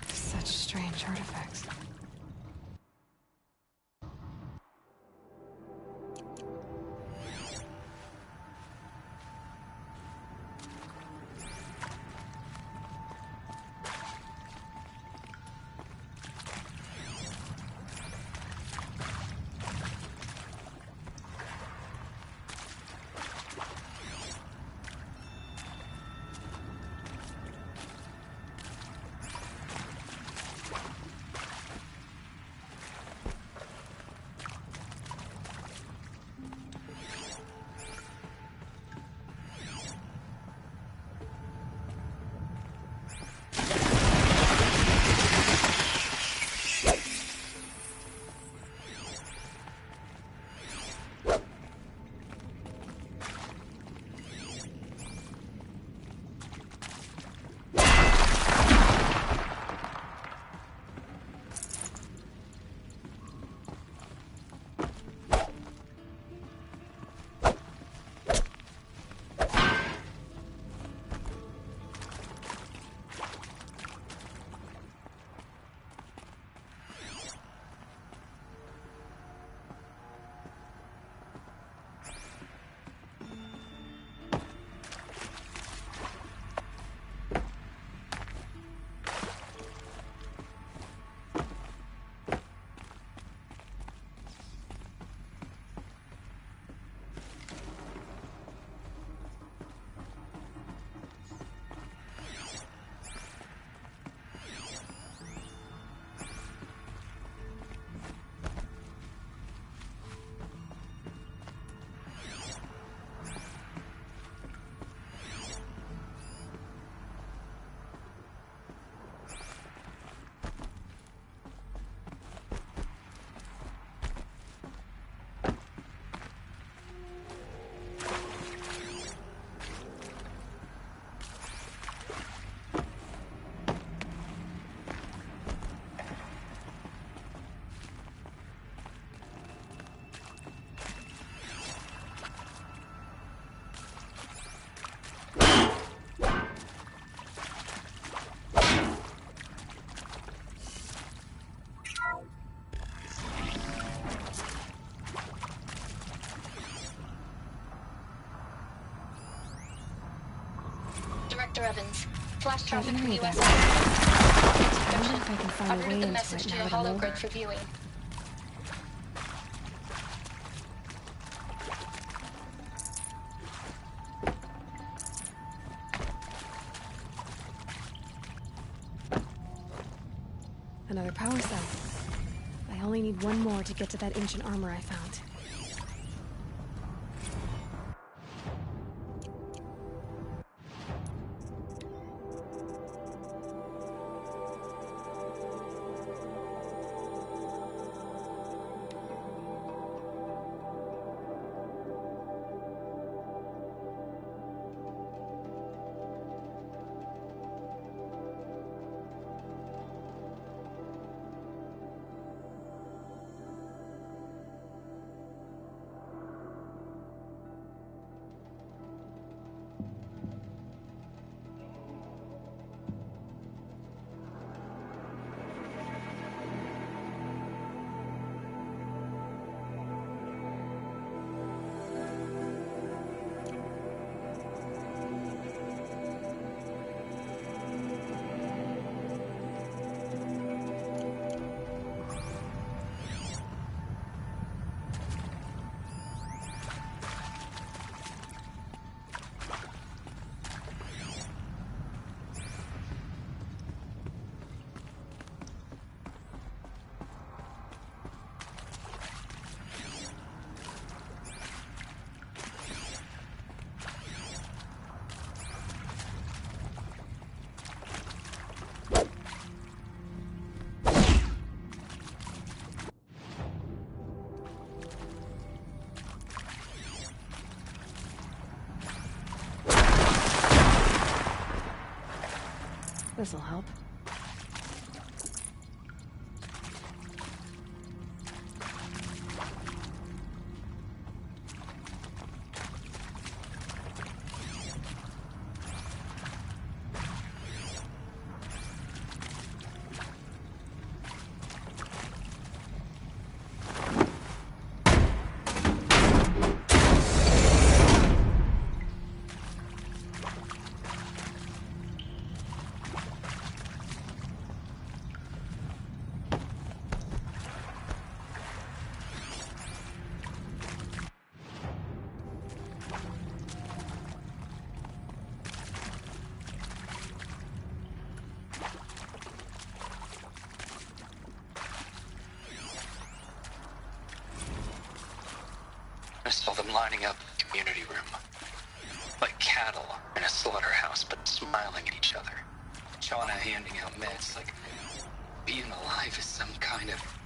Such strange artifacts. Director Evans, flash traffic for Wonder U.S. if I can find a I've way routed the into message it to now your that I'm hologrid older. for viewing. Another power cell. I only need one more to get to that ancient armor I found. This'll help. I saw them lining up in the community room. Like cattle in a slaughterhouse, but smiling at each other. Shauna handing out meds like being alive is some kind of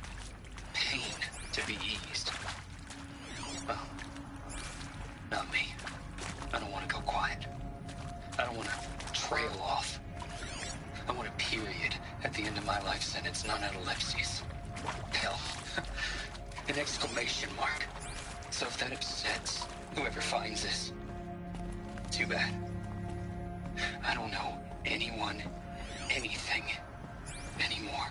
pain to be eased. Well, not me. I don't want to go quiet. I don't want to trail off. I want a period at the end of my life sentence, not an ellipses. Hell, an exclamation mark. So if that upsets whoever finds this, too bad. I don't know anyone, anything, anymore.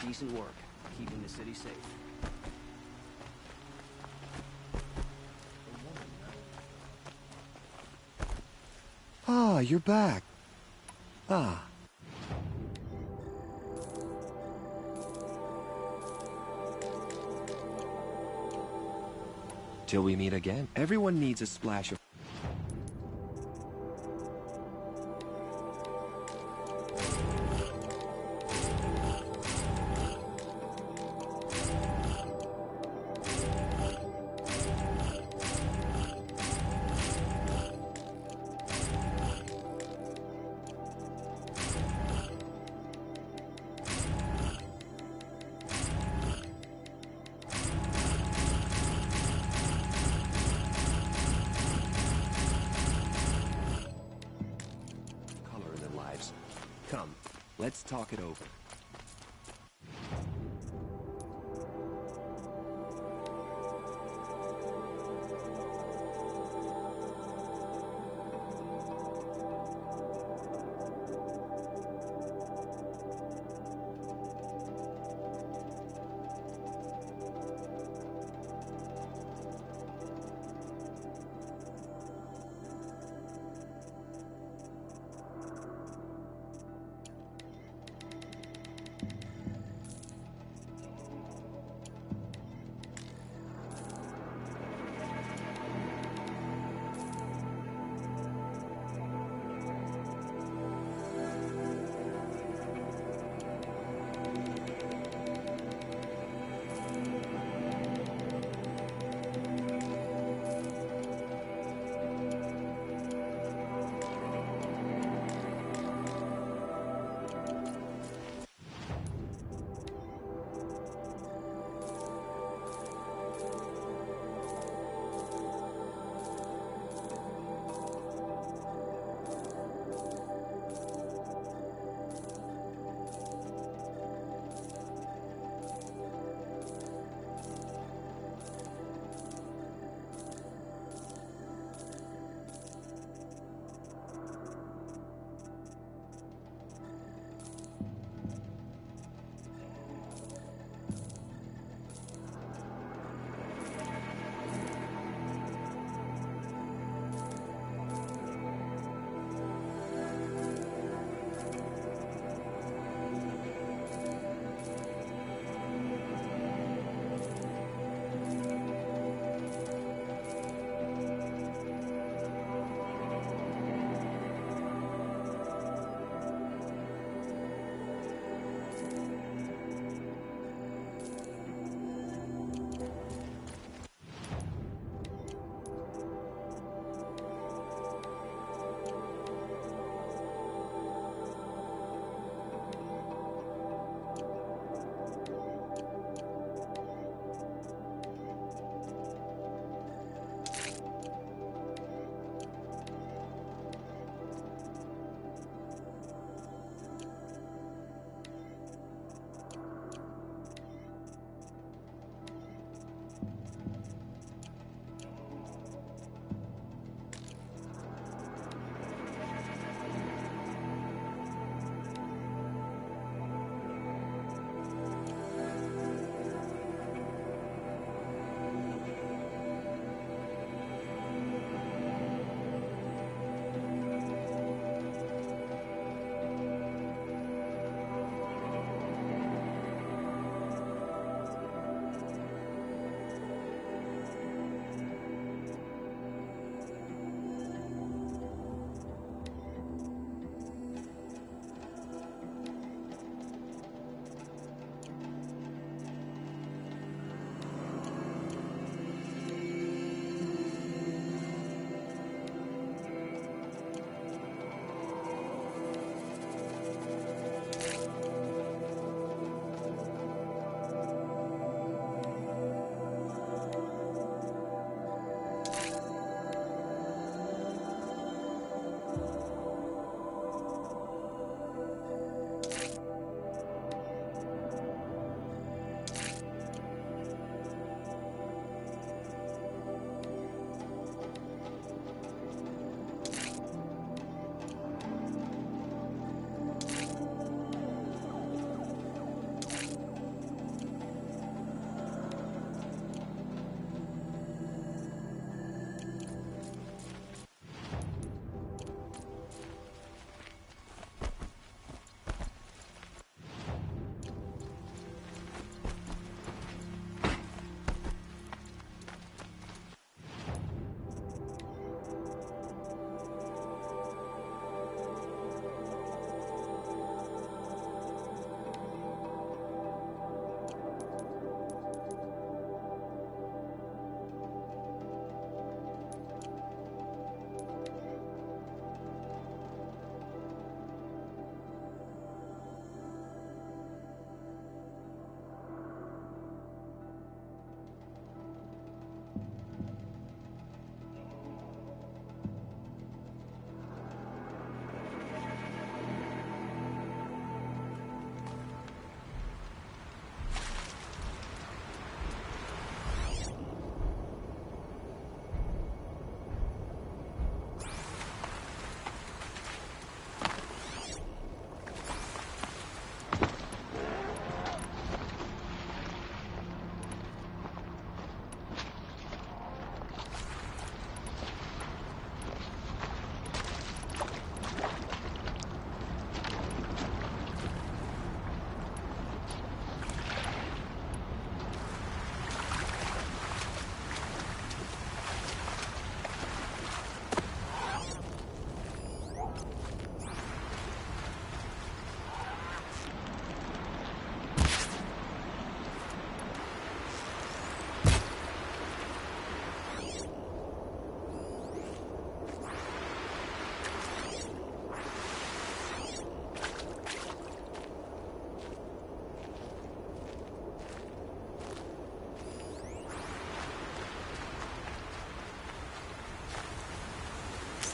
Decent work, keeping the city safe. Ah, you're back. Ah. Till we meet again. Everyone needs a splash of... Come, let's talk it over.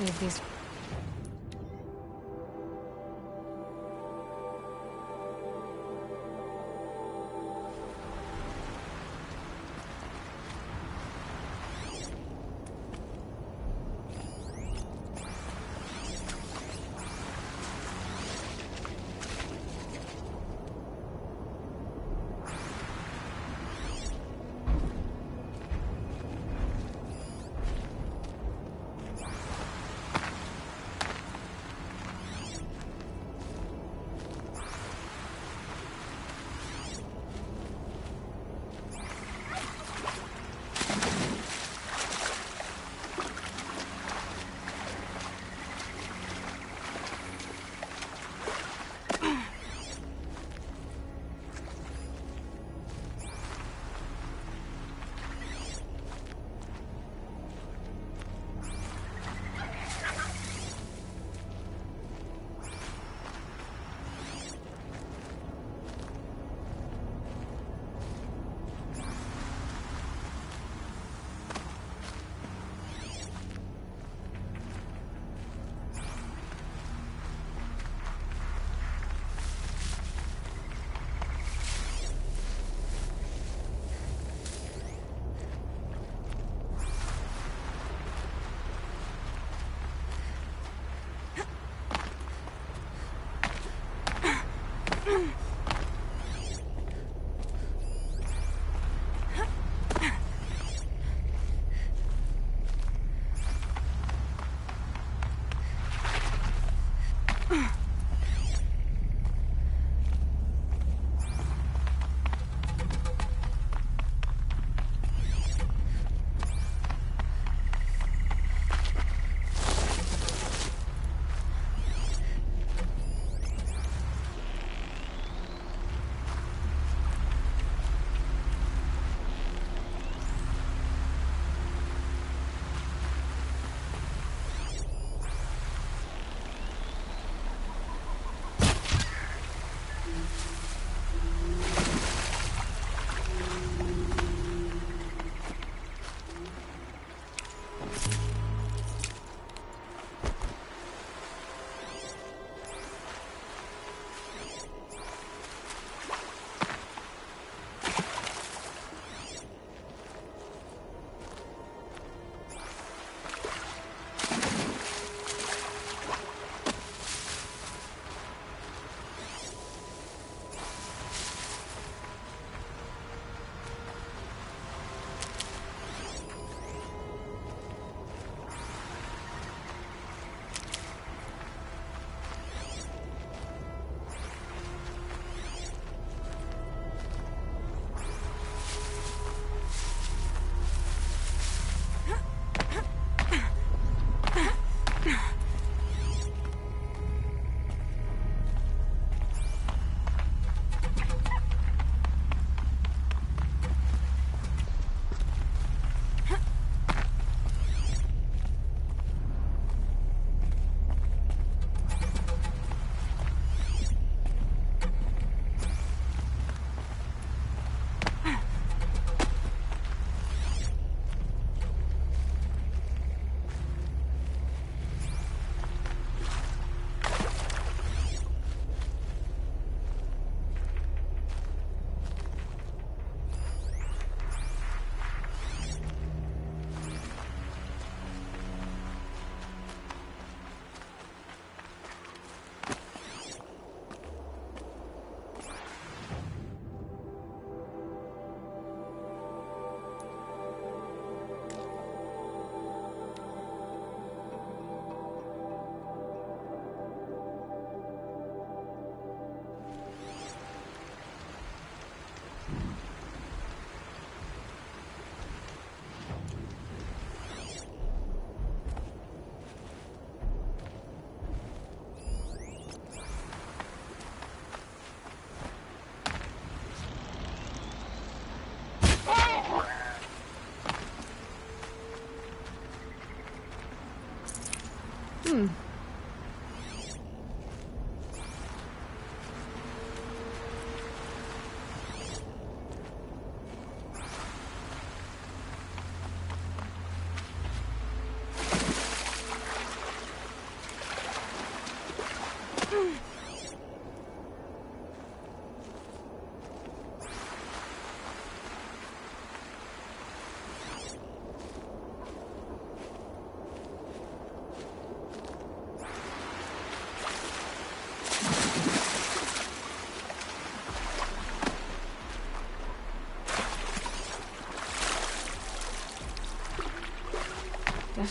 save these.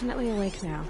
definitely awake now.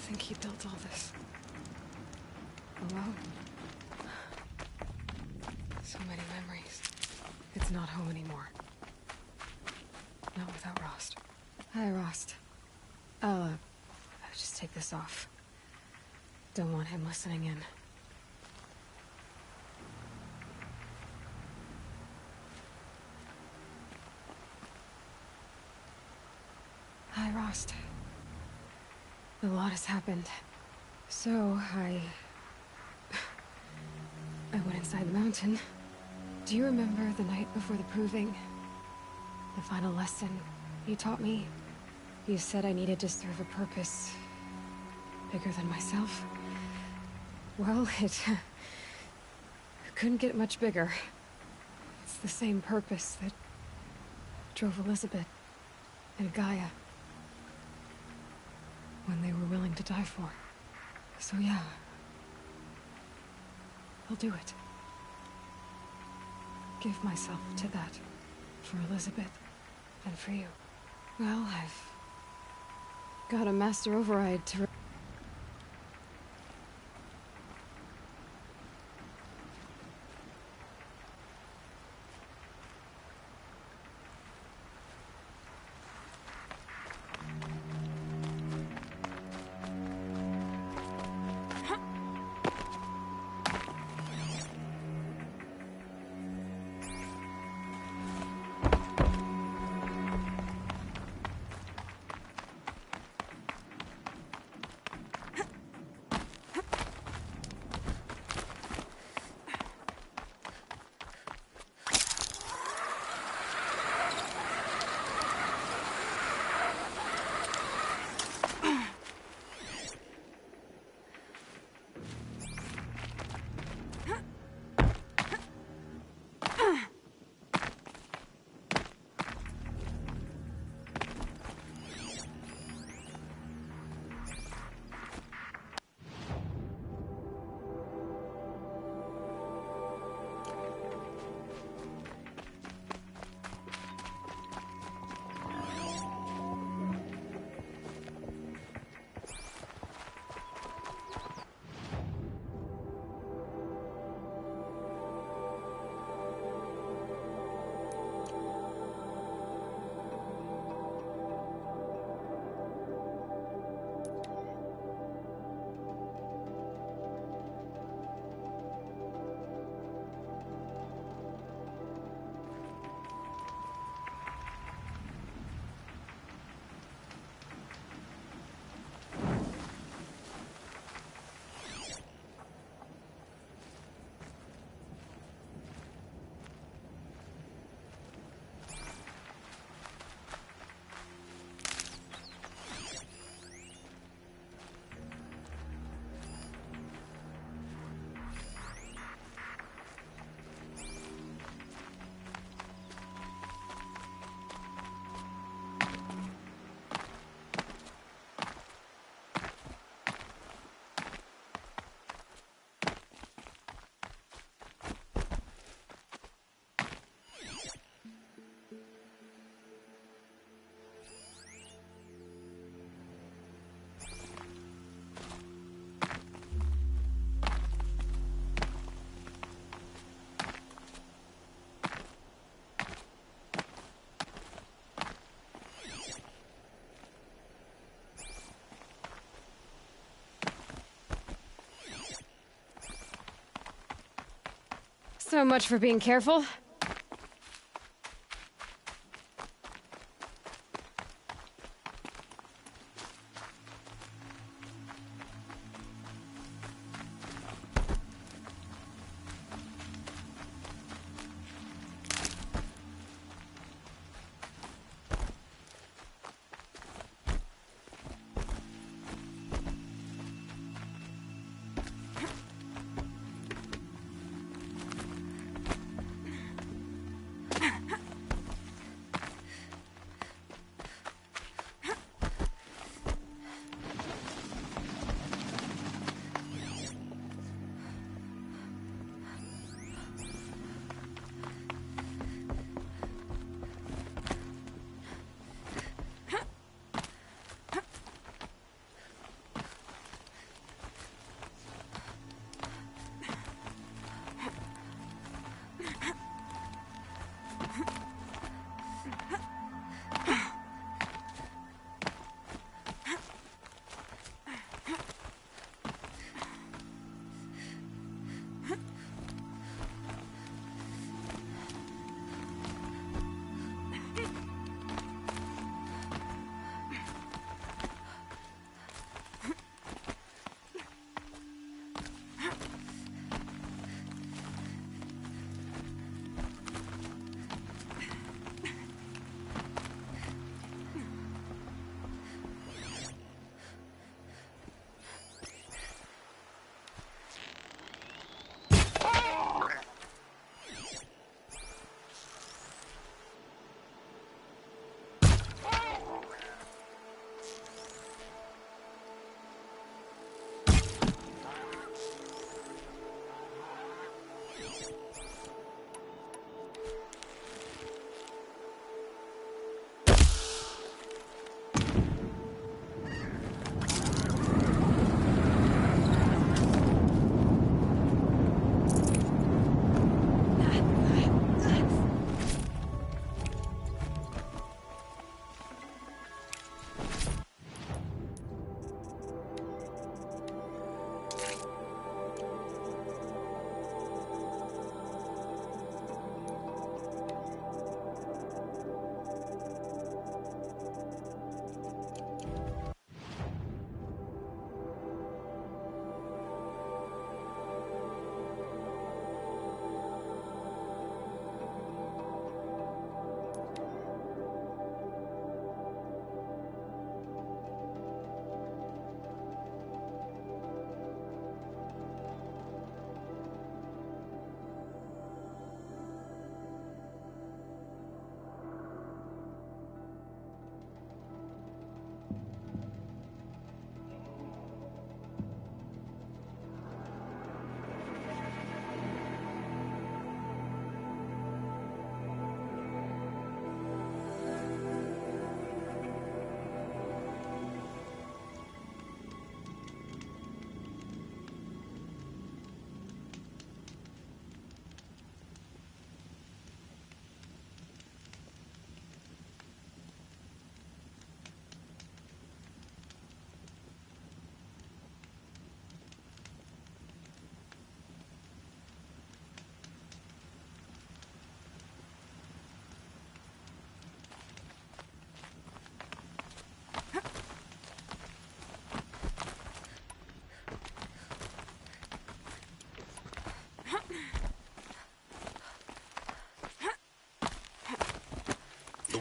think he built all this? Alone? So many memories. It's not home anymore. Not without Rost. Hi, Rost. I'll just take this off. Don't want him listening in. Hi, Rost. A lot has happened. So, I went inside the mountain. Do you remember the night before the proving? The final lesson you taught me? You said I needed to serve a purpose bigger than myself. Well, it couldn't get much bigger. It's the same purpose that drove Elizabeth and Gaia when they were willing to die for. So yeah, I'll do it. Give myself to that. For Elizabeth. And for you. Well, I've got a master override to... So much for being careful.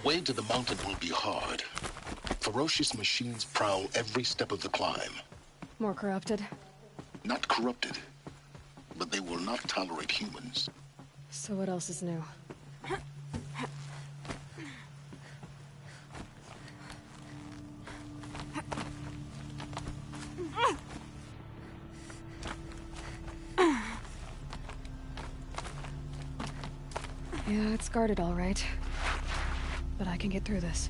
way to the mountain will be hard. Ferocious machines prowl every step of the climb. More corrupted? Not corrupted, but they will not tolerate humans. So what else is new? Yeah, it's guarded all right. But I can get through this.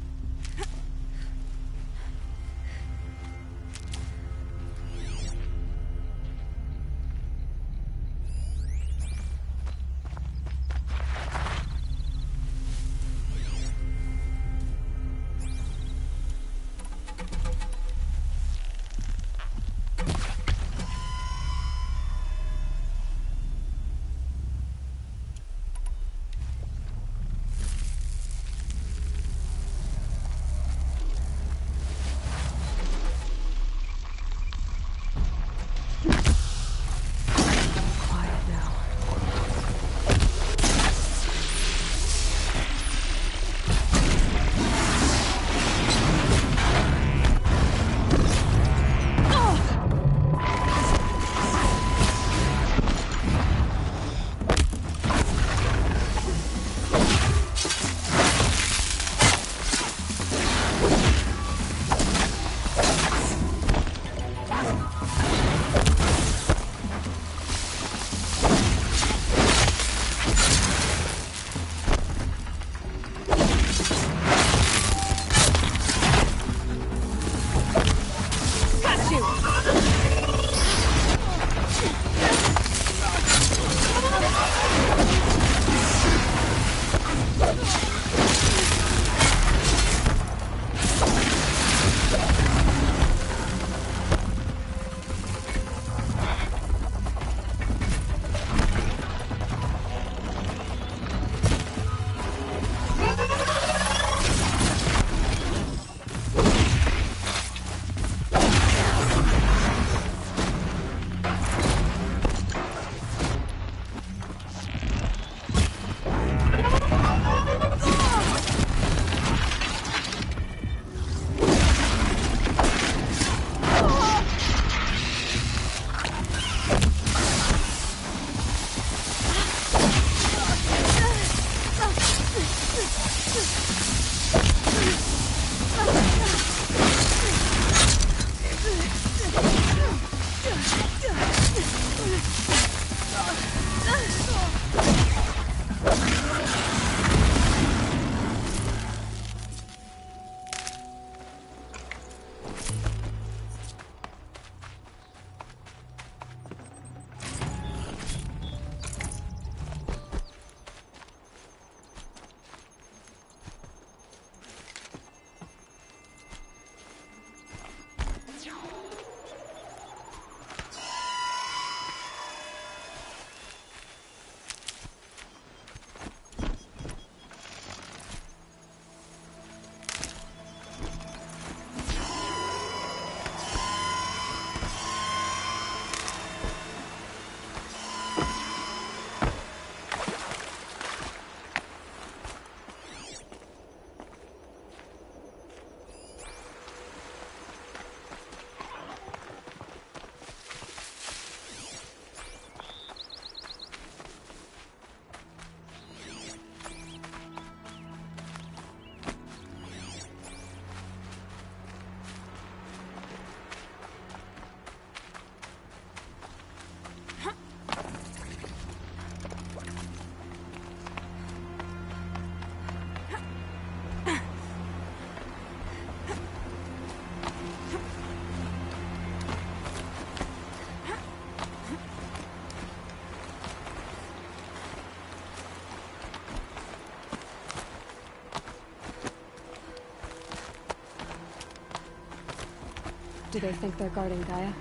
Do they think they're guarding Gaia?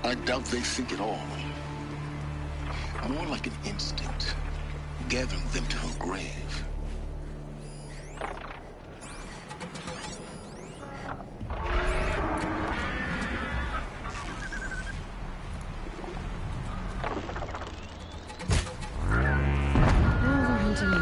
I doubt they think at all. More like an instinct, gathering them to her grave. Now they're hunting me.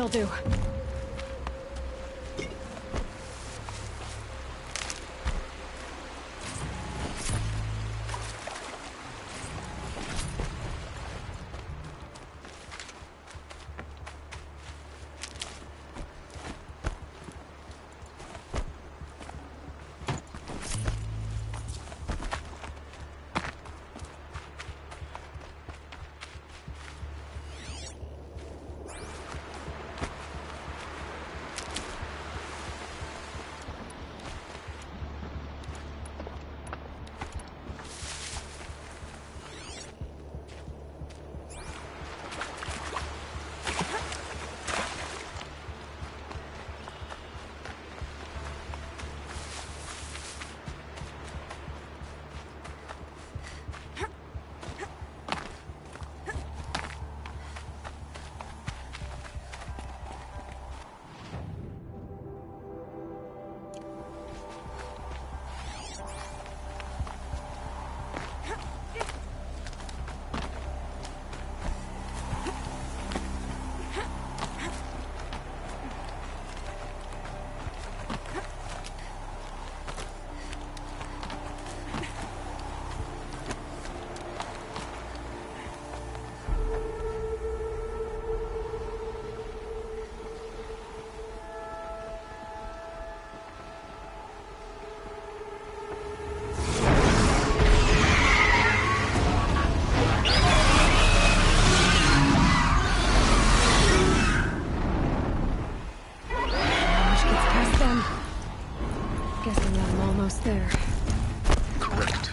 That'll do. There. Correct.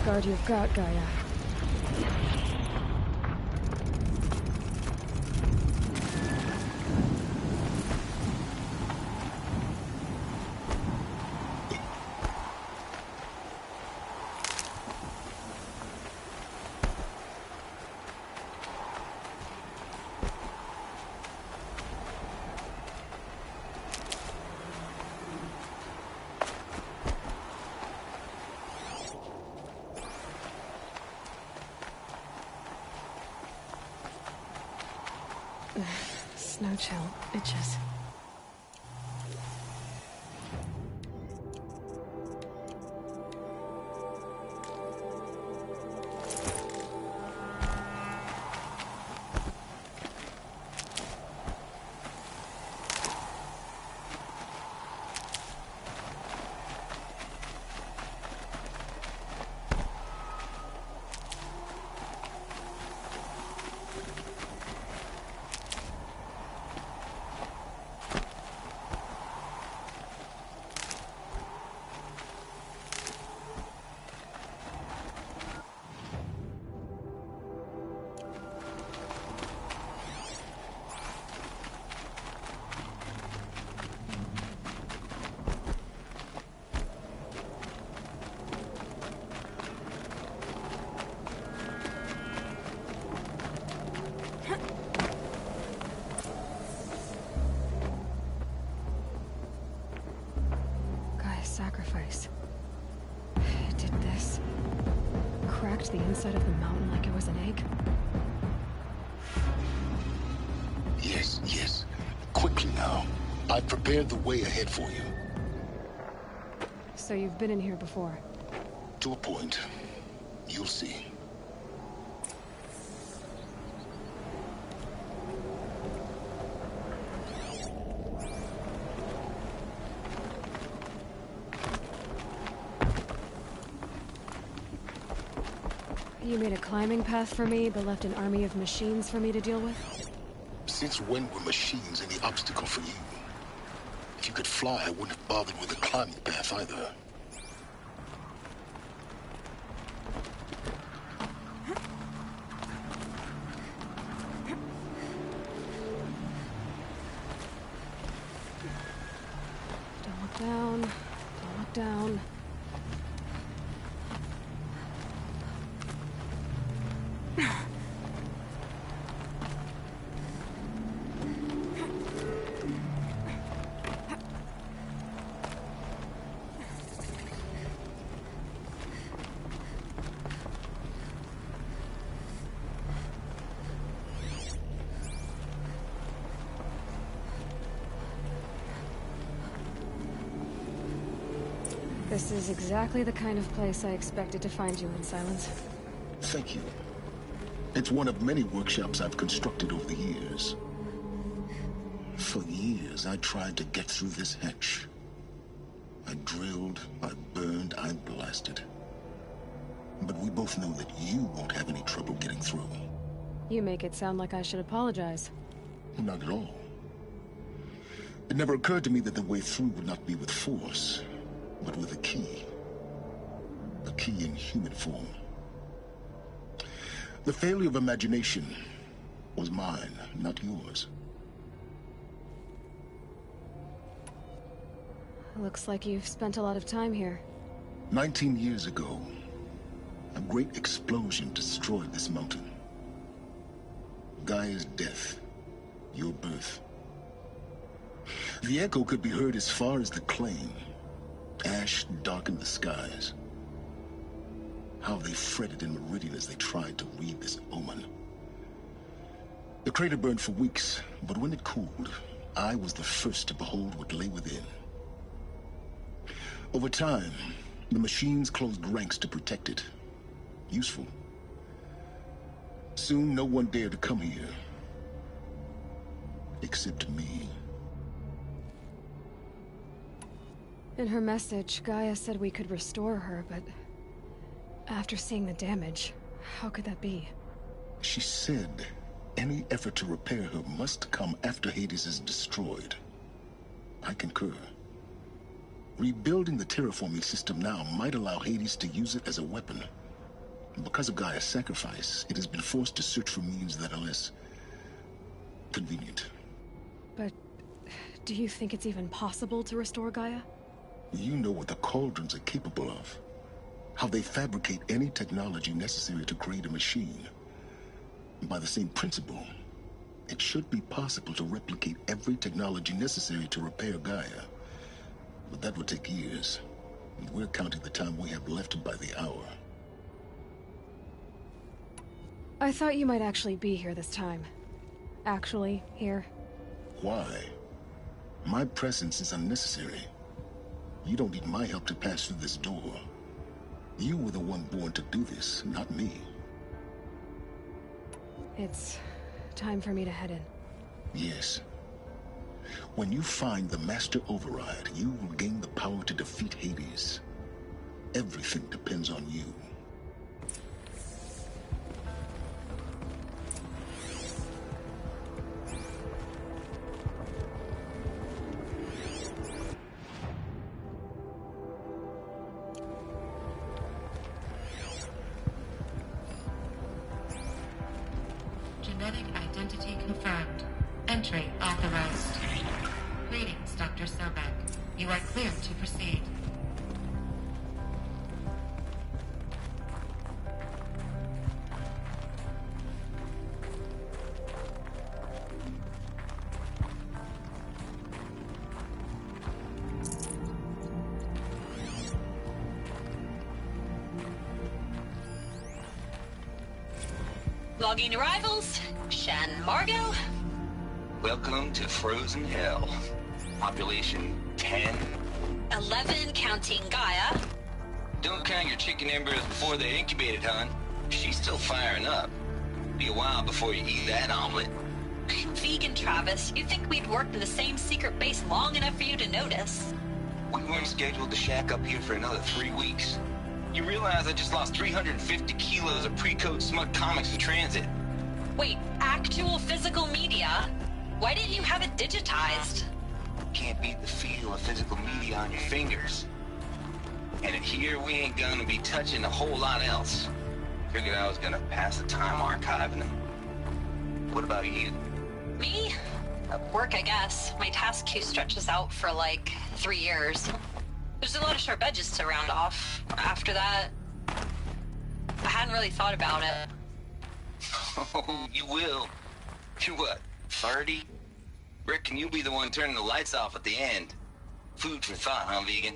guard you've got, Gaia. Snow chill itches. Sacrifice. It did this. Cracked the inside of the mountain like it was an egg. Yes, yes. Quickly now. I've prepared the way ahead for you. So you've been in here before? To a point. You'll see. You made a climbing path for me, but left an army of machines for me to deal with? Since when were machines any obstacle for you? If you could fly, I wouldn't have bothered with a climbing path either. Don't look down. Don't look down. This is exactly the kind of place I expected to find you in, Silence. Thank you. It's one of many workshops I've constructed over the years. For years, I tried to get through this hatch. I drilled, I burned, I blasted. But we both know that you won't have any trouble getting through. You make it sound like I should apologize. Not at all. It never occurred to me that the way through would not be with force, but with a key. A key in human form. The failure of imagination was mine, not yours. Looks like you've spent a lot of time here. 19 years ago, a great explosion destroyed this mountain. Gaia's death, your birth. The echo could be heard as far as the claim. Ash darkened the skies. How they fretted in Meridian as they tried to read this omen. The crater burned for weeks, but when it cooled, I was the first to behold what lay within. Over time, the machines closed ranks to protect it. Useful. Soon, no one dared to come here. Except me. In her message, Gaia said we could restore her, but after seeing the damage, how could that be? She said any effort to repair her must come after Hades is destroyed. I concur. Rebuilding the terraforming system now might allow Hades to use it as a weapon. Because of Gaia's sacrifice, it has been forced to search for means that are less convenient. But do you think it's even possible to restore Gaia? You know what the Cauldrons are capable of. How they fabricate any technology necessary to create a machine. By the same principle, it should be possible to replicate every technology necessary to repair Gaia. But that would take years. And we're counting the time we have left by the hour. I thought you might actually be here this time. actually here? Why? My presence is unnecessary. You don't need my help to pass through this door. You were the one born to do this, not me. It's time for me to head in. Yes. When you find the Master Override, you will gain the power to defeat Hades. Everything depends on you. Genetic identity confirmed. Entry authorized. Greetings, Dr. Sobek. You are clear to proceed. Logging arrivals. Shan Margot. Welcome to Frozen Hell. Population 10. 11 counting Gaia. Don't count your chicken embers before they're incubated, hon. She's still firing up. Be a while before you eat that omelet. Vegan Travis, you'd think we'd worked in the same secret base long enough for you to notice. We weren't scheduled to shack up here for another 3 weeks. You realize I just lost 350 kilos of pre-code smut comics in transit. Wait, actual physical media? Why didn't you have it digitized? Can't beat the feel of physical media on your fingers. And in here, we ain't gonna be touching a whole lot else. Figured I was gonna pass the time archiving them. What about you? Me? Work, I guess. My task queue stretches out for like 3 years. There's a lot of sharp edges to round off. After that, I hadn't really thought about it. Oh, you will. You're what, 30? Reckon you'll be the one turning the lights off at the end. Food for thought, huh, vegan?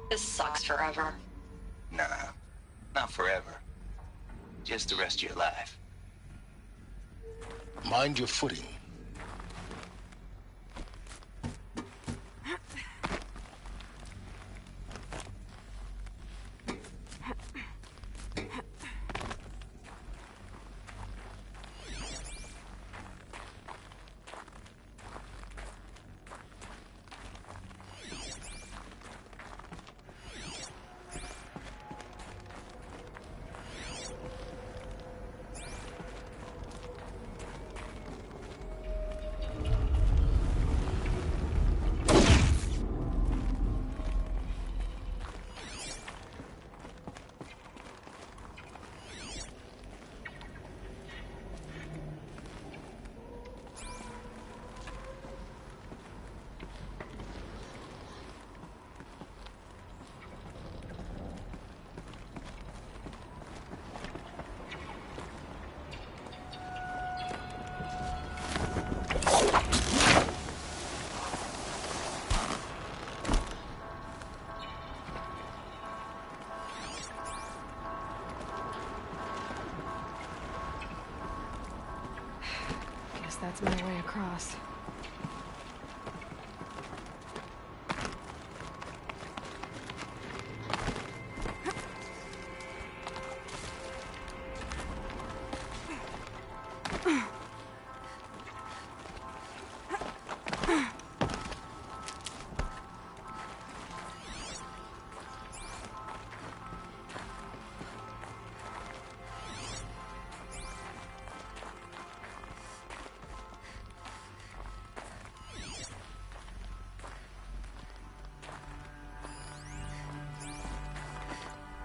This sucks forever. Nah, not forever. Just the rest of your life. Mind your footing. That's my way across.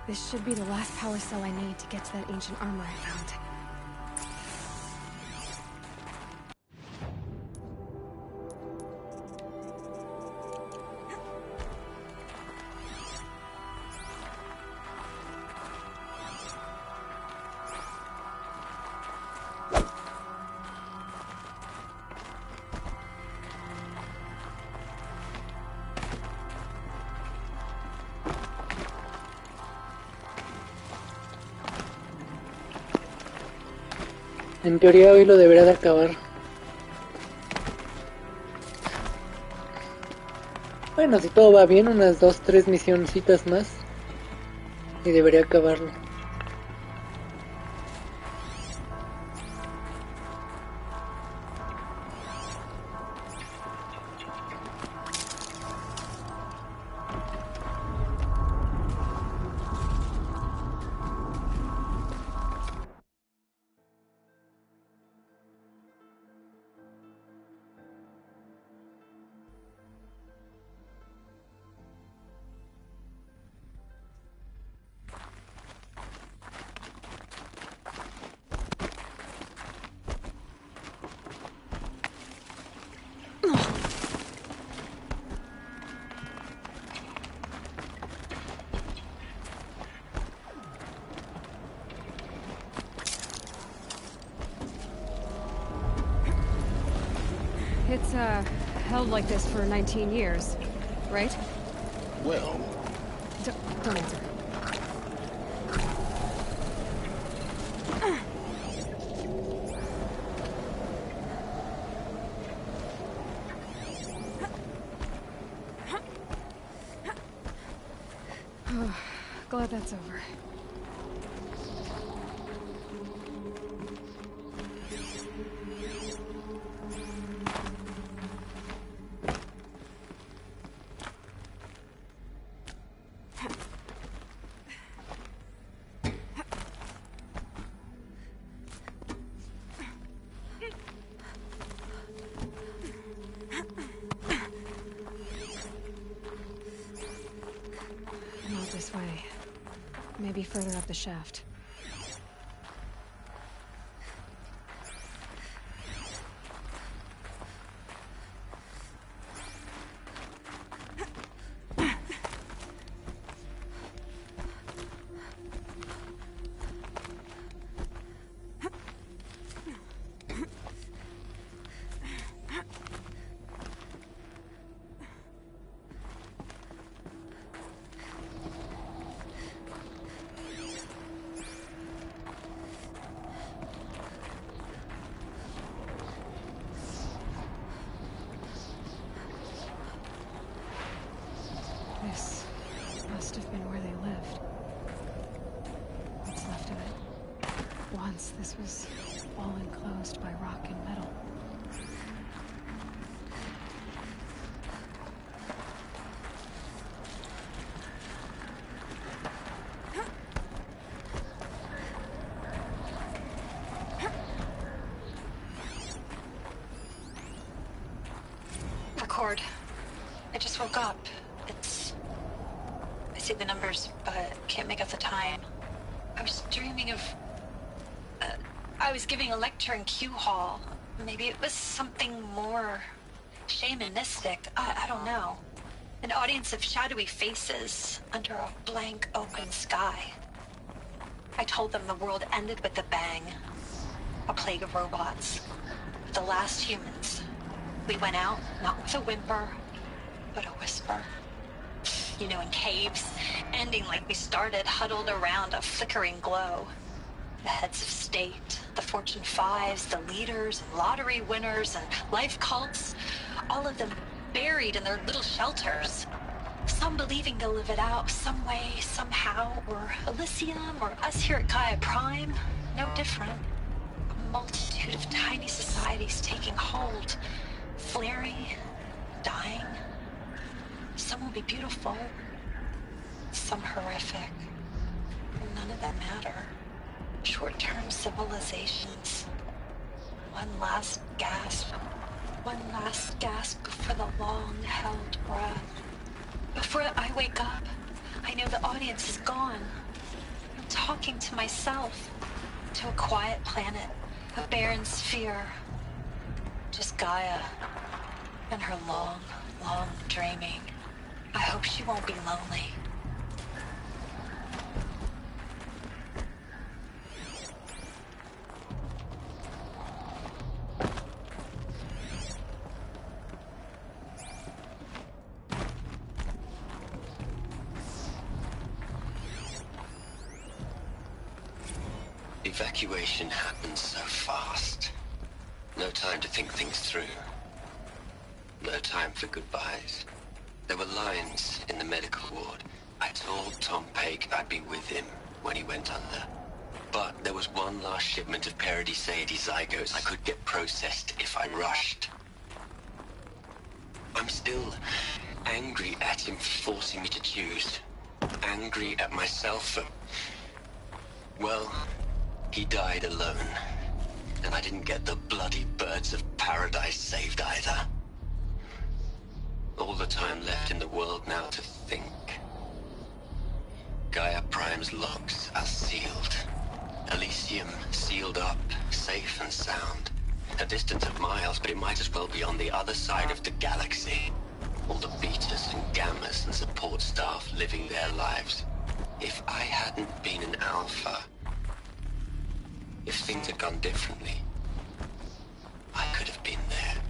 This should be the last power cell I need to get to that ancient armor I found. En teoría hoy lo deberá de acabar. Bueno, si todo va bien, unas 2-3 misioncitas más y debería acabarlo. It's, held like this for 19 years, right? Well... Don't answer. Glad that's over. Not this way. Maybe further up the shaft. This must have been where they lived. What's left of it. Once this was all enclosed by rock and metal. Record. I just woke up. I see the numbers, but can't make out the time. I was dreaming of... I was giving a lecture in Q Hall. Maybe it was something more shamanistic. I don't know. An audience of shadowy faces under a blank open sky. I told them the world ended with a bang. A plague of robots. The last humans. We went out, not with a whimper, but a whisper. You know, in caves, ending like we started, huddled around a flickering glow. The heads of state, the Fortune 5s, the leaders, and lottery winners, and life cults, all of them buried in their little shelters. Some believing they'll live it out some way, somehow, or Elysium, or us here at Gaia Prime, no different. A multitude of tiny societies taking hold, flaring, dying. Some will be beautiful, some horrific. None of them matter. Short-term civilizations. One last gasp for the long-held breath. Before I wake up, I know the audience is gone. I'm talking to myself, to a quiet planet, a barren sphere. Just Gaia and her long, long dreaming. I hope she won't be lonely. Evacuation happens so fast. No time to think things through. No time for goodbyes. There were lines in the medical ward. I told Tom Pake I'd be with him when he went under. But there was one last shipment of Paradiseidae zygotes I could get processed if I rushed. I'm still angry at him for forcing me to choose. Angry at myself for... Well, he died alone. And I didn't get the bloody birds of paradise saved either. All the time left in the world now to think. Gaia Prime's locks are sealed. Elysium sealed up, safe and sound. A distance of miles, but it might as well be on the other side of the galaxy. All the betas and gammas and support staff living their lives. If I hadn't been an alpha, if things had gone differently, I could have been there.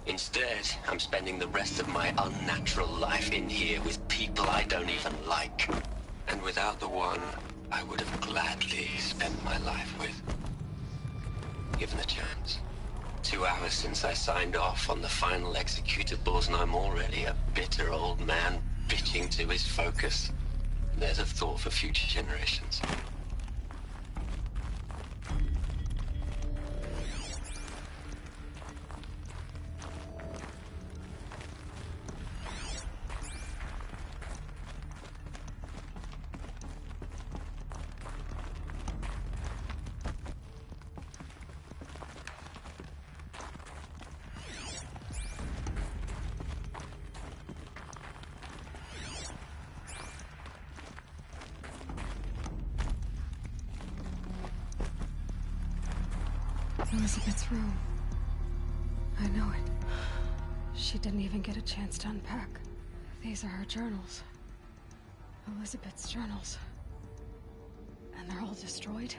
Instead, I'm spending the rest of my unnatural life in here with people I don't even like. And without the one I would have gladly spent my life with. Given a chance. 2 hours since I signed off on the final executables, and I'm already a bitter old man bitching to his focus. There's a thought for future generations. Elizabeth's room. I know it. She didn't even get a chance to unpack. These are her journals. Elizabeth's journals. And they're all destroyed?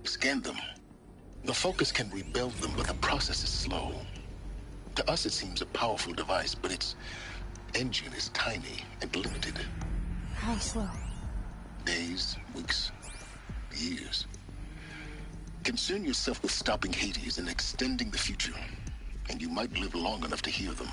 Scan them. The Focus can rebuild them, but the process is slow. To us, it seems a powerful device, but its engine is tiny and limited. How slow? Days, weeks, years. Concern yourself with stopping Hades and extending the future, and you might live long enough to hear them.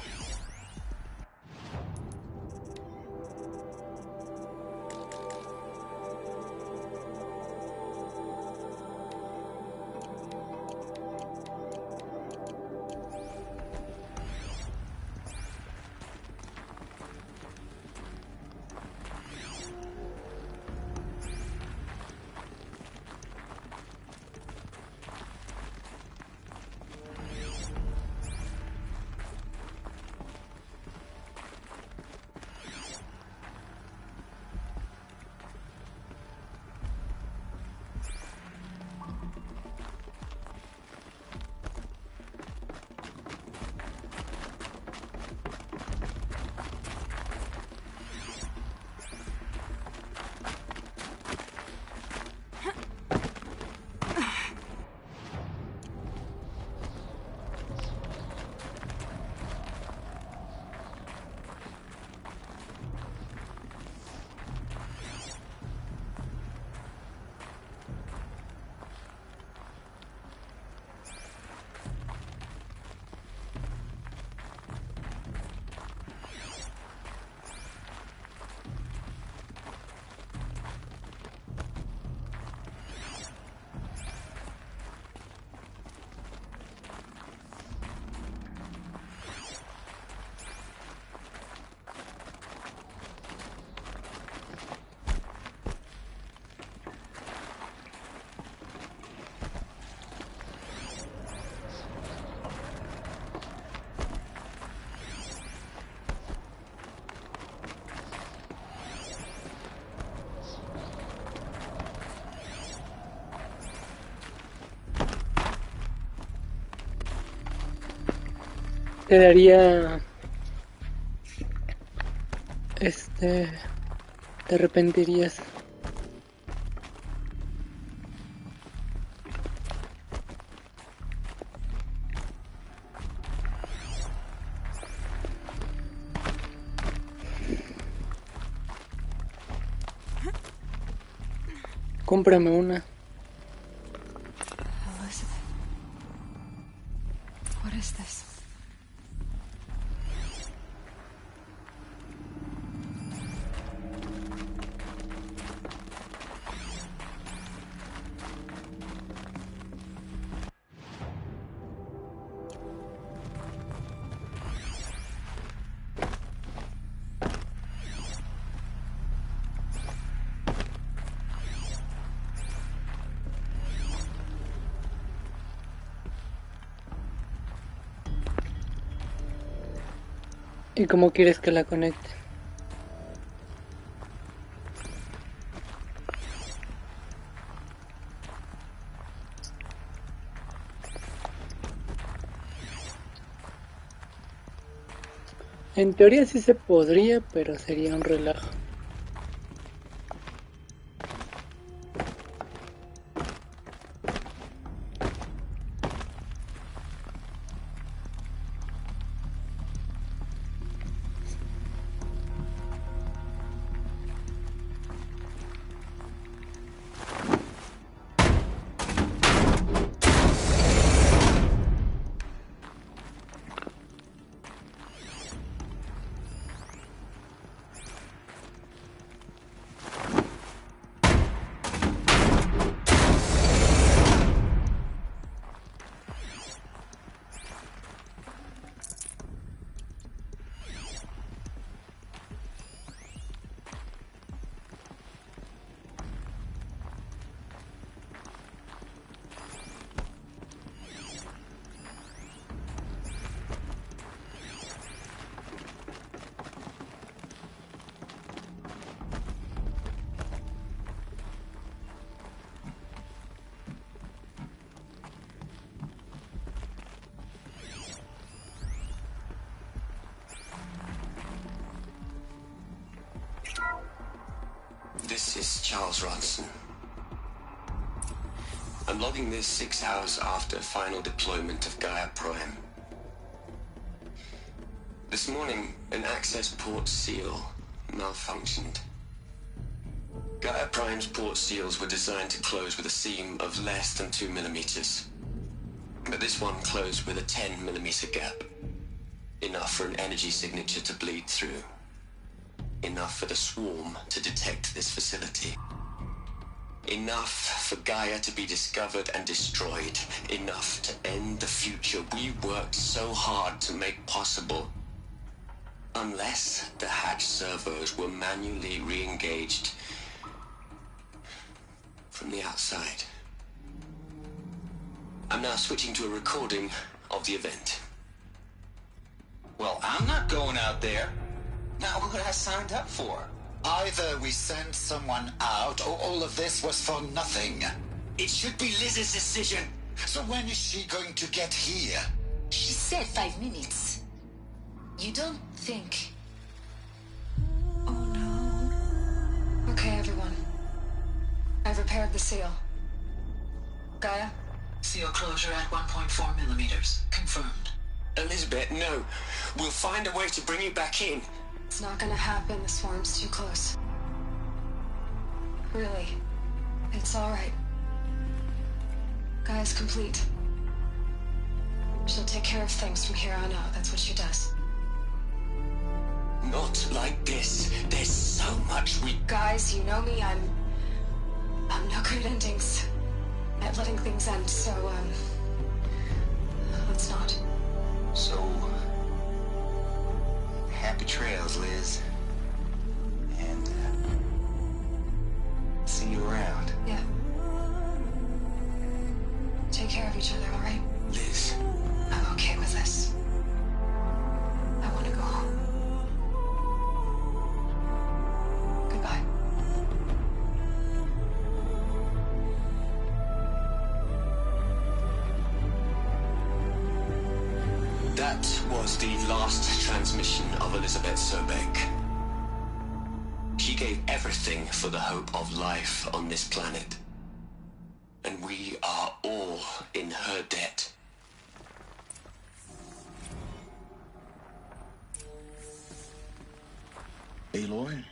Te daría... Te arrepentirías. Cómprame una. Elizabeth. What is this? ¿Y cómo quieres que la conecte? En teoría sí se podría, pero sería un relajo. This is Charles Ronson. I'm logging this 6 hours after final deployment of Gaia Prime. This morning, an access port seal malfunctioned. Gaia Prime's port seals were designed to close with a seam of less than 2 millimeters. But this one closed with a 10 millimeter gap. Enough for an energy signature to bleed through. Enough for the swarm to detect this facility. Enough for Gaia to be discovered and destroyed. Enough to end the future we worked so hard to make possible. Unless the hatch servos were manually re-engaged from the outside. I'm now switching to a recording of the event. Well, I'm not going out there. Now, what I signed up for? Either we send someone out, or all of this was for nothing. It should be Liz's decision. So when is she going to get here? She said 5 minutes. You don't think... Oh no. Okay, everyone. I've repaired the seal. Gaia? Seal closure at 1.4 millimeters. Confirmed. Elizabeth, no. We'll find a way to bring you back in. It's not gonna happen. The swarm's too close. Really. It's alright. Gaia's complete. She'll take care of things from here on out. That's what she does. Not like this. There's so much we... Guys, you know me. I'm no good at endings. At letting things end, so, let's not. So... happy trails, Liz. And, see you around. Yeah. Take care of each other, alright? Liz. I'm okay with this. I want to go home. Goodbye. That was the last transmission of Elizabeth Sobek. She gave everything for the hope of life on this planet. And we are all in her debt. Aloy?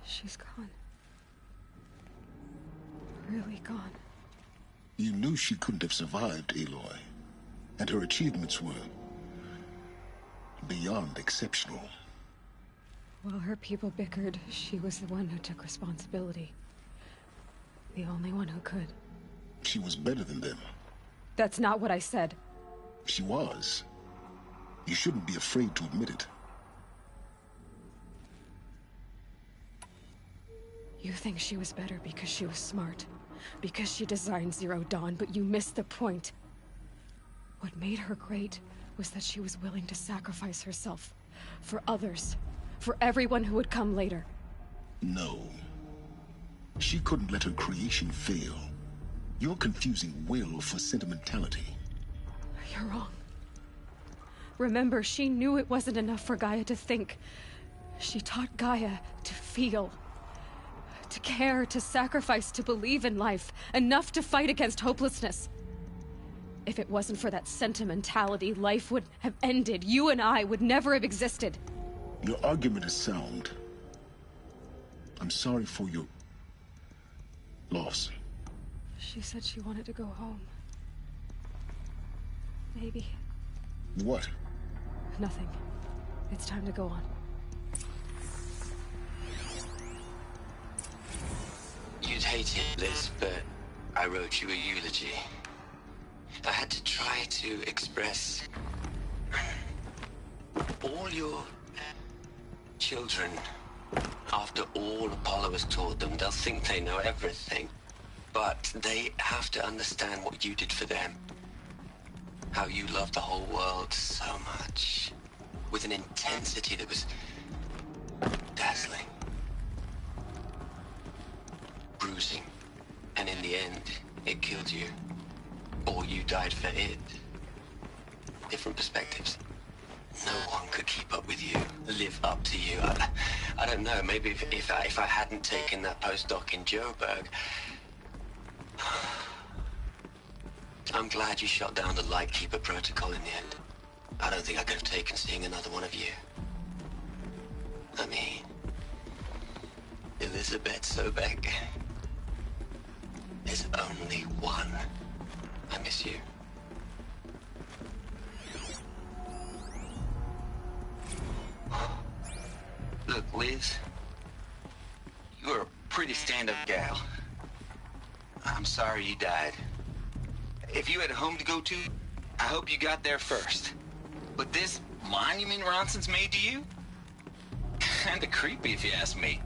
She's gone. Really gone. You knew she couldn't have survived, Aloy. And her achievements were beyond exceptional. While her people bickered, she was the one who took responsibility. The only one who could. She was better than them. That's not what I said. She was. You shouldn't be afraid to admit it. You think she was better because she was smart. Because she designed Zero Dawn, but you missed the point. What made her great was that she was willing to sacrifice herself for others, for everyone who would come later. No. She couldn't let her creation fail. You're confusing will for sentimentality. You're wrong. Remember, she knew it wasn't enough for Gaia to think. She taught Gaia to feel. To care, to sacrifice, to believe in life. Enough to fight against hopelessness. If it wasn't for that sentimentality, life would have ended. You and I would never have existed. Your argument is sound. I'm sorry for your loss. She said she wanted to go home. Maybe. What? Nothing. It's time to go on. You'd hate it, Liz, but I wrote you a eulogy. I had to try to express all your children. After all Apollo has taught them, they'll think they know everything. But they have to understand what you did for them. How you loved the whole world so much. With an intensity that was dazzling. Bruising. And in the end, it killed you. Or you died for it. Different perspectives. No one could keep up with you, live up to you. I don't know, maybe if I hadn't taken that postdoc in Joburg. I'm glad you shot down the Lightkeeper protocol in the end. I don't think I could have taken seeing another one of you. I mean, Elizabeth Sobek. There's only one. I miss you. Look, Liz, you're a pretty stand-up gal. I'm sorry you died. If you had a home to go to, I hope you got there first. But this monument Ronson's made to you? Kinda creepy if you ask me.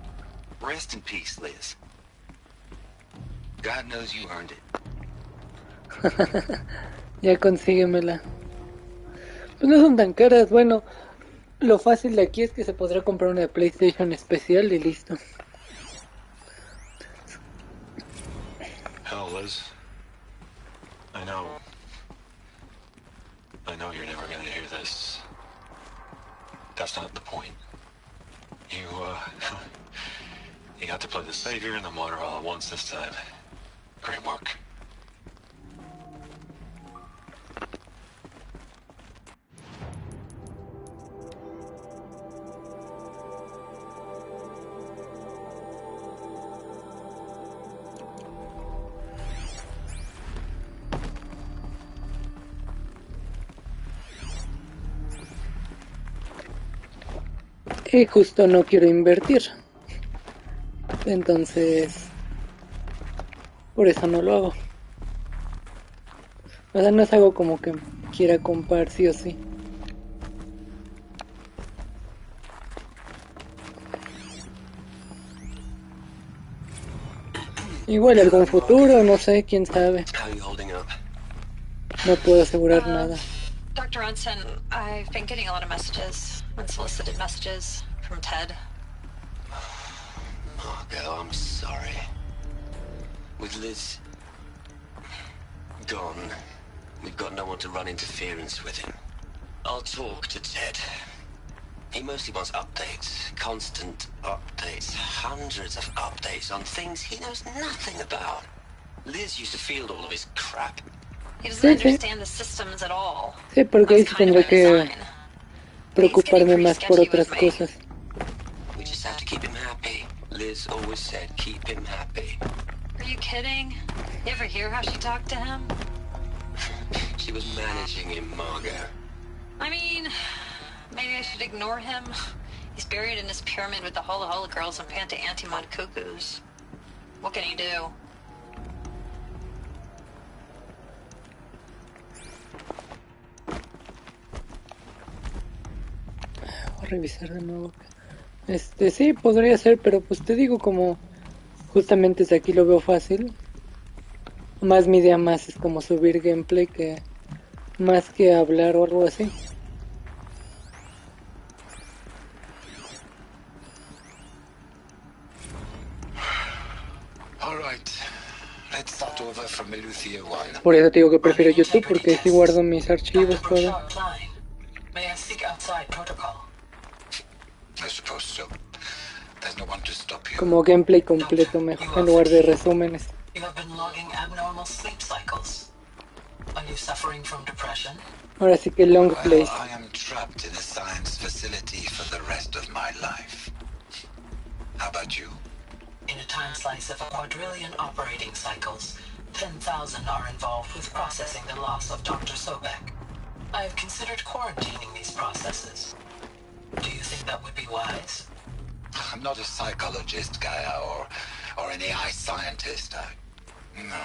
Rest in peace, Liz. God knows you earned it. Ya consíguemela. Pues no son tan caras. Bueno, lo fácil de aquí es que se podrá comprar una de PlayStation especial y listo. Hell, Liz. I know you're never gonna hear this. That's not the point. You got to play the Savior and the Martyr all at once this time. Great work. Y justo no quiero invertir. Entonces, por eso no lo hago. O sea, no es algo como que quiera comprar sí o sí. Igual algún futuro, no sé, quién sabe. No puedo asegurar nada. Dr. Ronson, I've been getting a lot of messages, unsolicited messages from Ted. Margot, I'm sorry. With Liz gone, we've got no one to run interference with him. I'll talk to Ted. He mostly wants updates, constant updates, hundreds of updates on things he knows nothing about. Liz used to field all of his crap. He doesn't understand the systems at all. Sí, porque ahí sí tendré que preocuparme más por otras cosas. We just have to keep him happy. Liz always said, keep him happy. Are you kidding? You ever hear how she talked to him? She was managing him, Margot. I mean, maybe I should ignore him. He's buried in his pyramid with the Hola Hola girls and Panta Antimod cuckoos. What can he do? Voy a revisar de nuevo. Sí, podría ser, pero pues te digo, como justamente desde aquí lo veo fácil. Más mi idea más es como subir gameplay que más que hablar o algo así. Por eso te digo que prefiero YouTube, porque si guardo mis archivos, todo. May I speak outside protocol? I suppose so. There's no one to stop you. Como gameplay completo mejor, en lugar de resúmenes. You have been logging abnormal sleep cycles. Are you suffering from depression? Ahora sí que long plays. I am trapped in a science facility for the rest of my life. How about you? In a time slice of a quadrillion operating cycles, 10,000 are involved with processing the loss of Dr. Sobek. I have considered quarantining these processes. Do you think that would be wise? I'm not a psychologist, Gaia, or an AI scientist. No.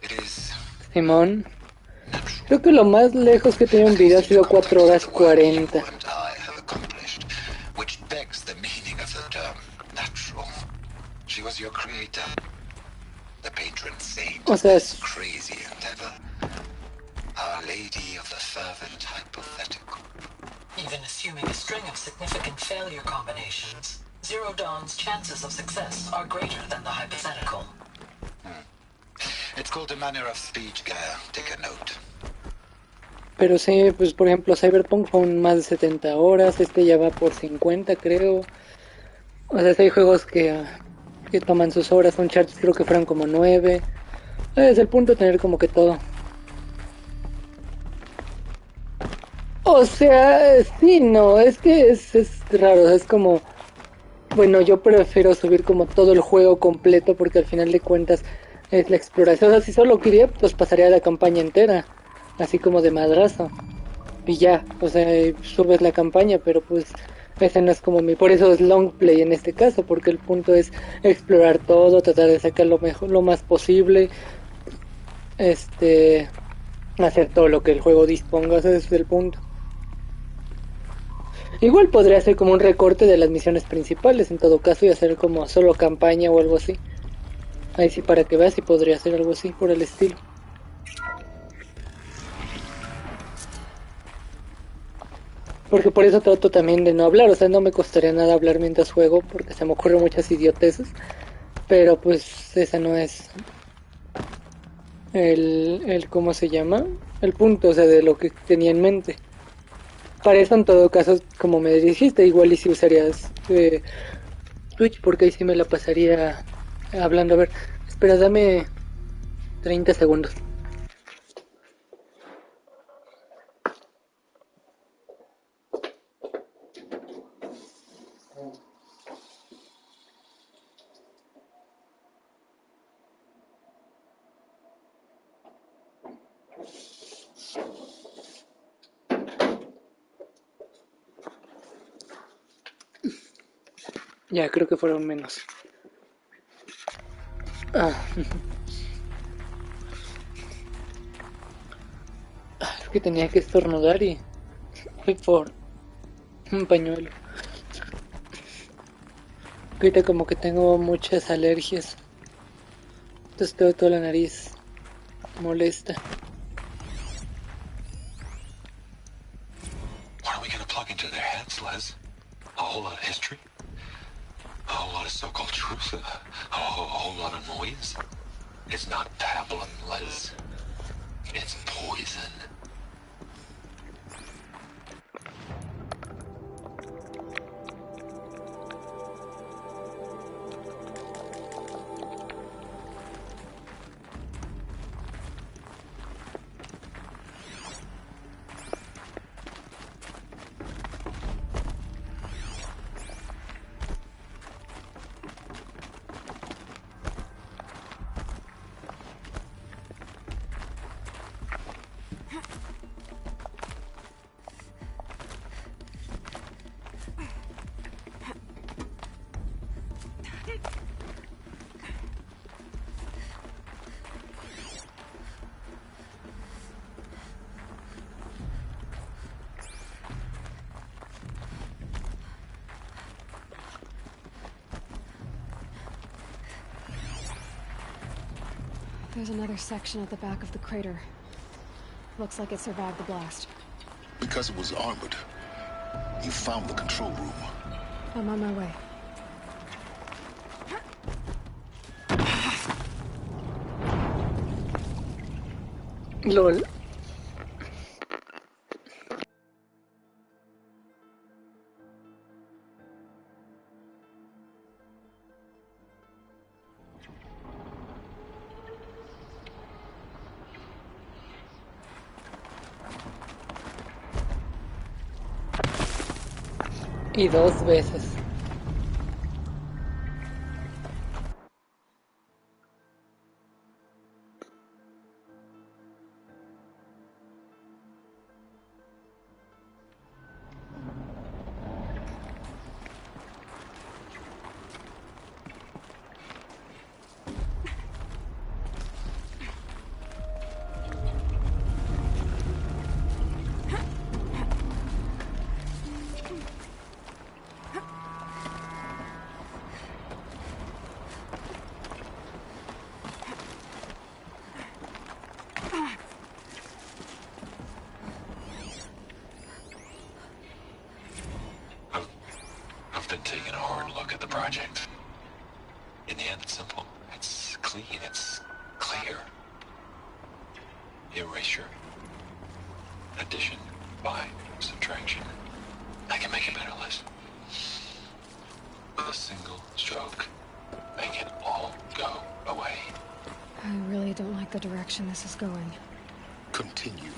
It is... Simón. Creo que lo más lejos que he tenido en video ha sido 4 horas 40. Which begs the meaning of the term natural. She was your creator. The patron saint of this crazy endeavor. Our Lady of the Fervent Hypothetical. Even assuming a string of significant failure combinations, Zero Dawn's chances of success are greater than the hypothetical. It's called a manner of speech, Gaia. Take a note. Pero sí, pues por ejemplo Cyberpunk fueron más de 70 horas, este ya va por 50 creo. O sea, hay juegos que toman sus horas, Uncharted creo que fueron como 9. Es el punto de tener como que todo. O sea, sí, no, es que es raro, es como... Bueno, yo prefiero subir como todo el juego completo porque al final de cuentas es la exploración. O sea, si solo quería, pues pasaría la campaña entera, así como de madrazo. Y ya, o sea, subes la campaña, pero pues ese no es como mi... Por eso es long play en este caso, porque el punto es explorar todo, tratar de sacar lo mejor, lo más posible. Hacer todo lo que el juego disponga, ese es el punto. Igual podría ser como un recorte de las misiones principales en todo caso y hacer como solo campaña o algo así. Ahí sí, para que veas, si podría hacer algo así por el estilo. Porque por eso trato también de no hablar, o sea, no me costaría nada hablar mientras juego porque se me ocurren muchas idioteces. Pero pues esa no es el ¿cómo se llama? El punto, o sea, de lo que tenía en mente. Para eso en todo caso, como me dijiste, igual y si usarías Twitch, porque ahí sí me la pasaría hablando. A ver, espera, dame 30 segundos. Ya, creo que fueron menos. Es que tenía que estornudar y fui por un pañuelo. Ahorita como que tengo muchas alergias. Entonces tengo toda la nariz molesta. What are we gonna plug into their heads, Les? A whole lot of history? A whole lot of so-called truth? A whole lot of noise? It's not pablum, Les. It's poison. There's another section at the back of the crater. Looks like it survived the blast. Because it was armored. You found the control room. I'm on my way. LOL. Y 2 veces. I've been taking a hard look at the project. In the end, it's simple. It's clean. It's clear. Erasure. Addition. By. Subtraction. I can make a better list. With a single stroke. Make it all go away. I really don't like the direction this is going. Continue.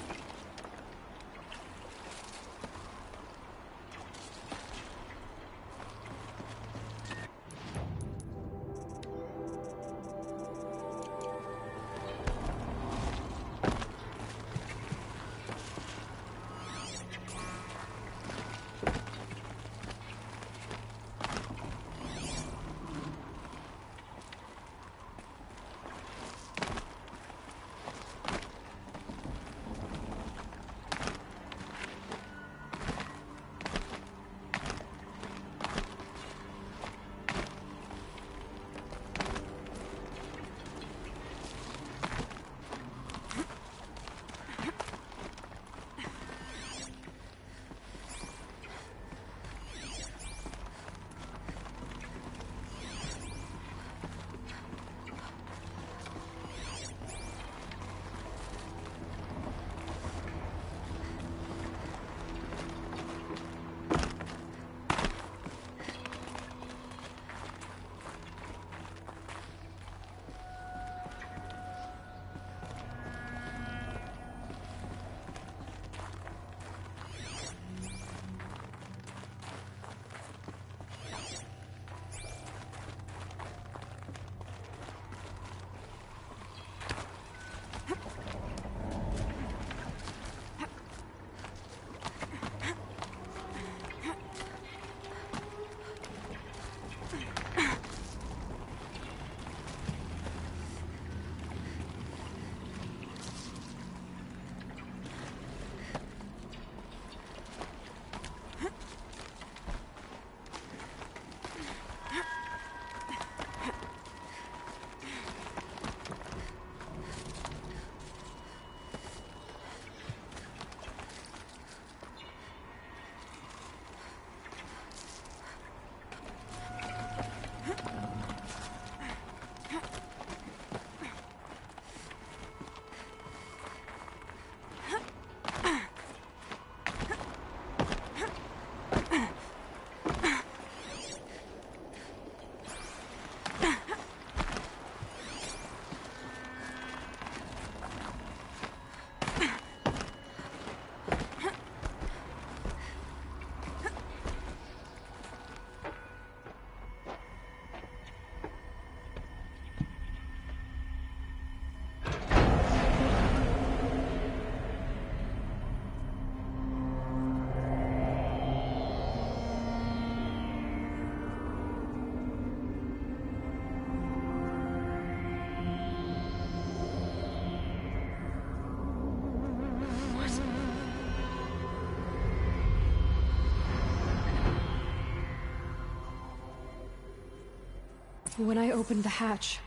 When I opened the hatch,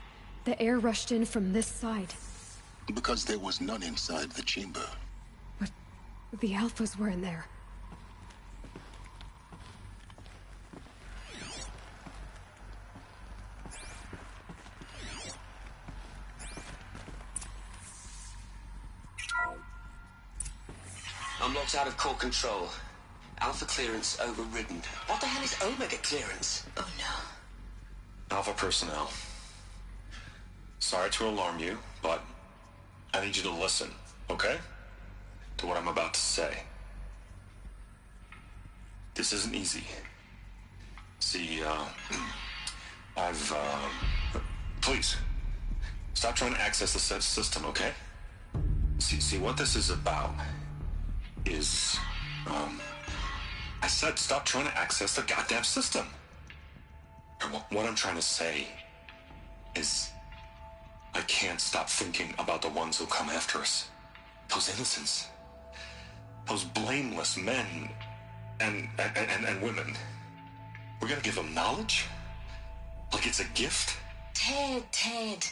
the air rushed in from this side. Because there was none inside the chamber. The Alphas were in there. I'm locked out of core control. Alpha clearance overridden. What the hell is Omega clearance? Oh no. Alpha personnel. Sorry to alarm you, but I need you to listen, okay? To what I'm about to say. This isn't easy. See, please, stop trying to access the system, okay? See, what this is about is, I said stop trying to access the goddamn system. What I'm trying to say is, I can't stop thinking about the ones who come after us. Those innocents. Those blameless men and women. We're gonna give them knowledge? Like it's a gift? Ted.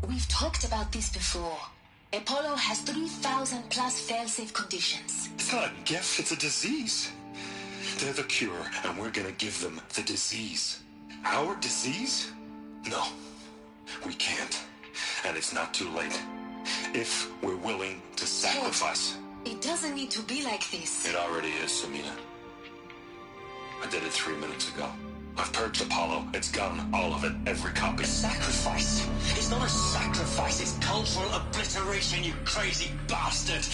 We've talked about this before. Apollo has 3,000 plus fail-safe conditions. It's not a gift, it's a disease. They're the cure, and we're gonna give them the disease. Our disease? No, we can't. And it's not too late. If we're willing to sacrifice. Ted, it doesn't need to be like this. It already is, Samina. I did it 3 minutes ago. I've purged Apollo. It's gone. All of it. Every copy. Sacrifice? It's not a sacrifice. It's cultural obliteration, you crazy bastard.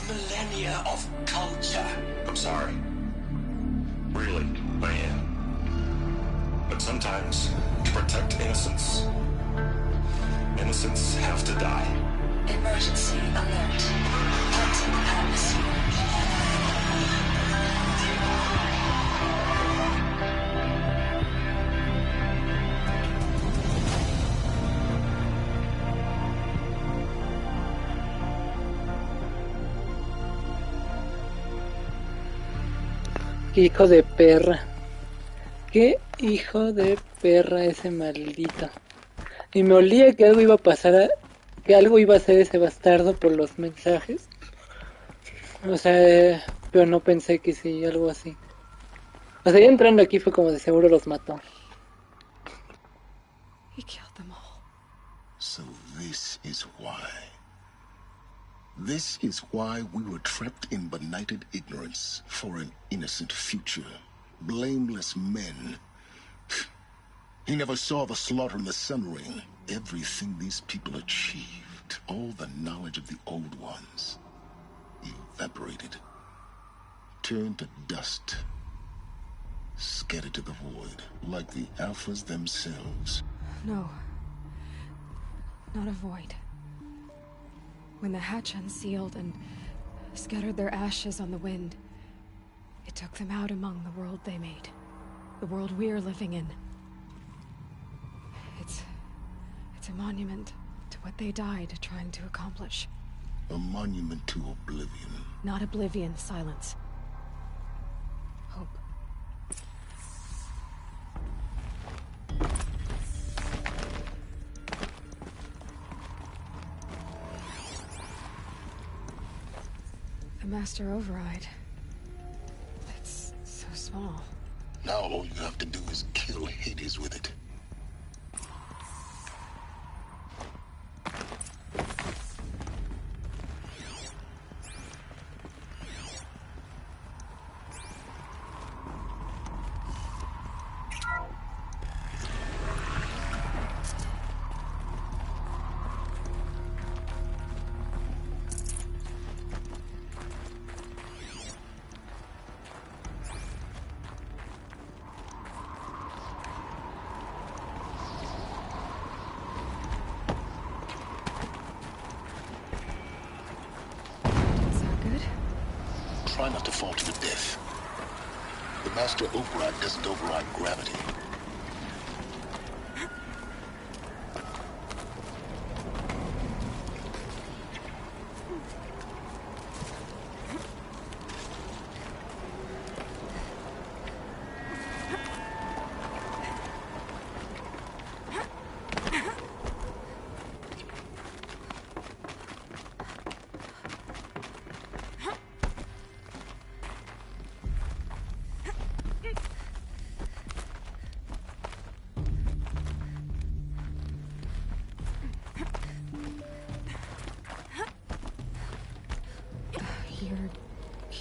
Millennia of culture. I'm sorry. Really, I am. But sometimes, to protect innocence, innocents have to die. Emergency alert. Hunting atmosphere. Qué hijo de perra. Qué hijo de perra ese maldito. Y me olía que algo iba a pasar, que algo iba a hacer ese bastardo por los mensajes. O sea, pero no pensé que sí, algo así. O sea, ya entrando aquí fue como de seguro los mató. He killed them all. So this is why. This is why we were trapped in benighted ignorance for an innocent future. Blameless men. He never saw the slaughter in the Sun Ring. Everything these people achieved, all the knowledge of the old ones, evaporated, turned to dust, scattered to the void, like the Alphas themselves. No. Not a void. When the hatch unsealed and scattered their ashes on the wind, it took them out among the world they made. The world we're living in. It's a monument to what they died trying to accomplish. A monument to oblivion. Not oblivion, silence. Hope. The Master Override. It's so small. Now all you have to do is kill Hades with it. Try not to fall to your death. The Master Override doesn't override gravity.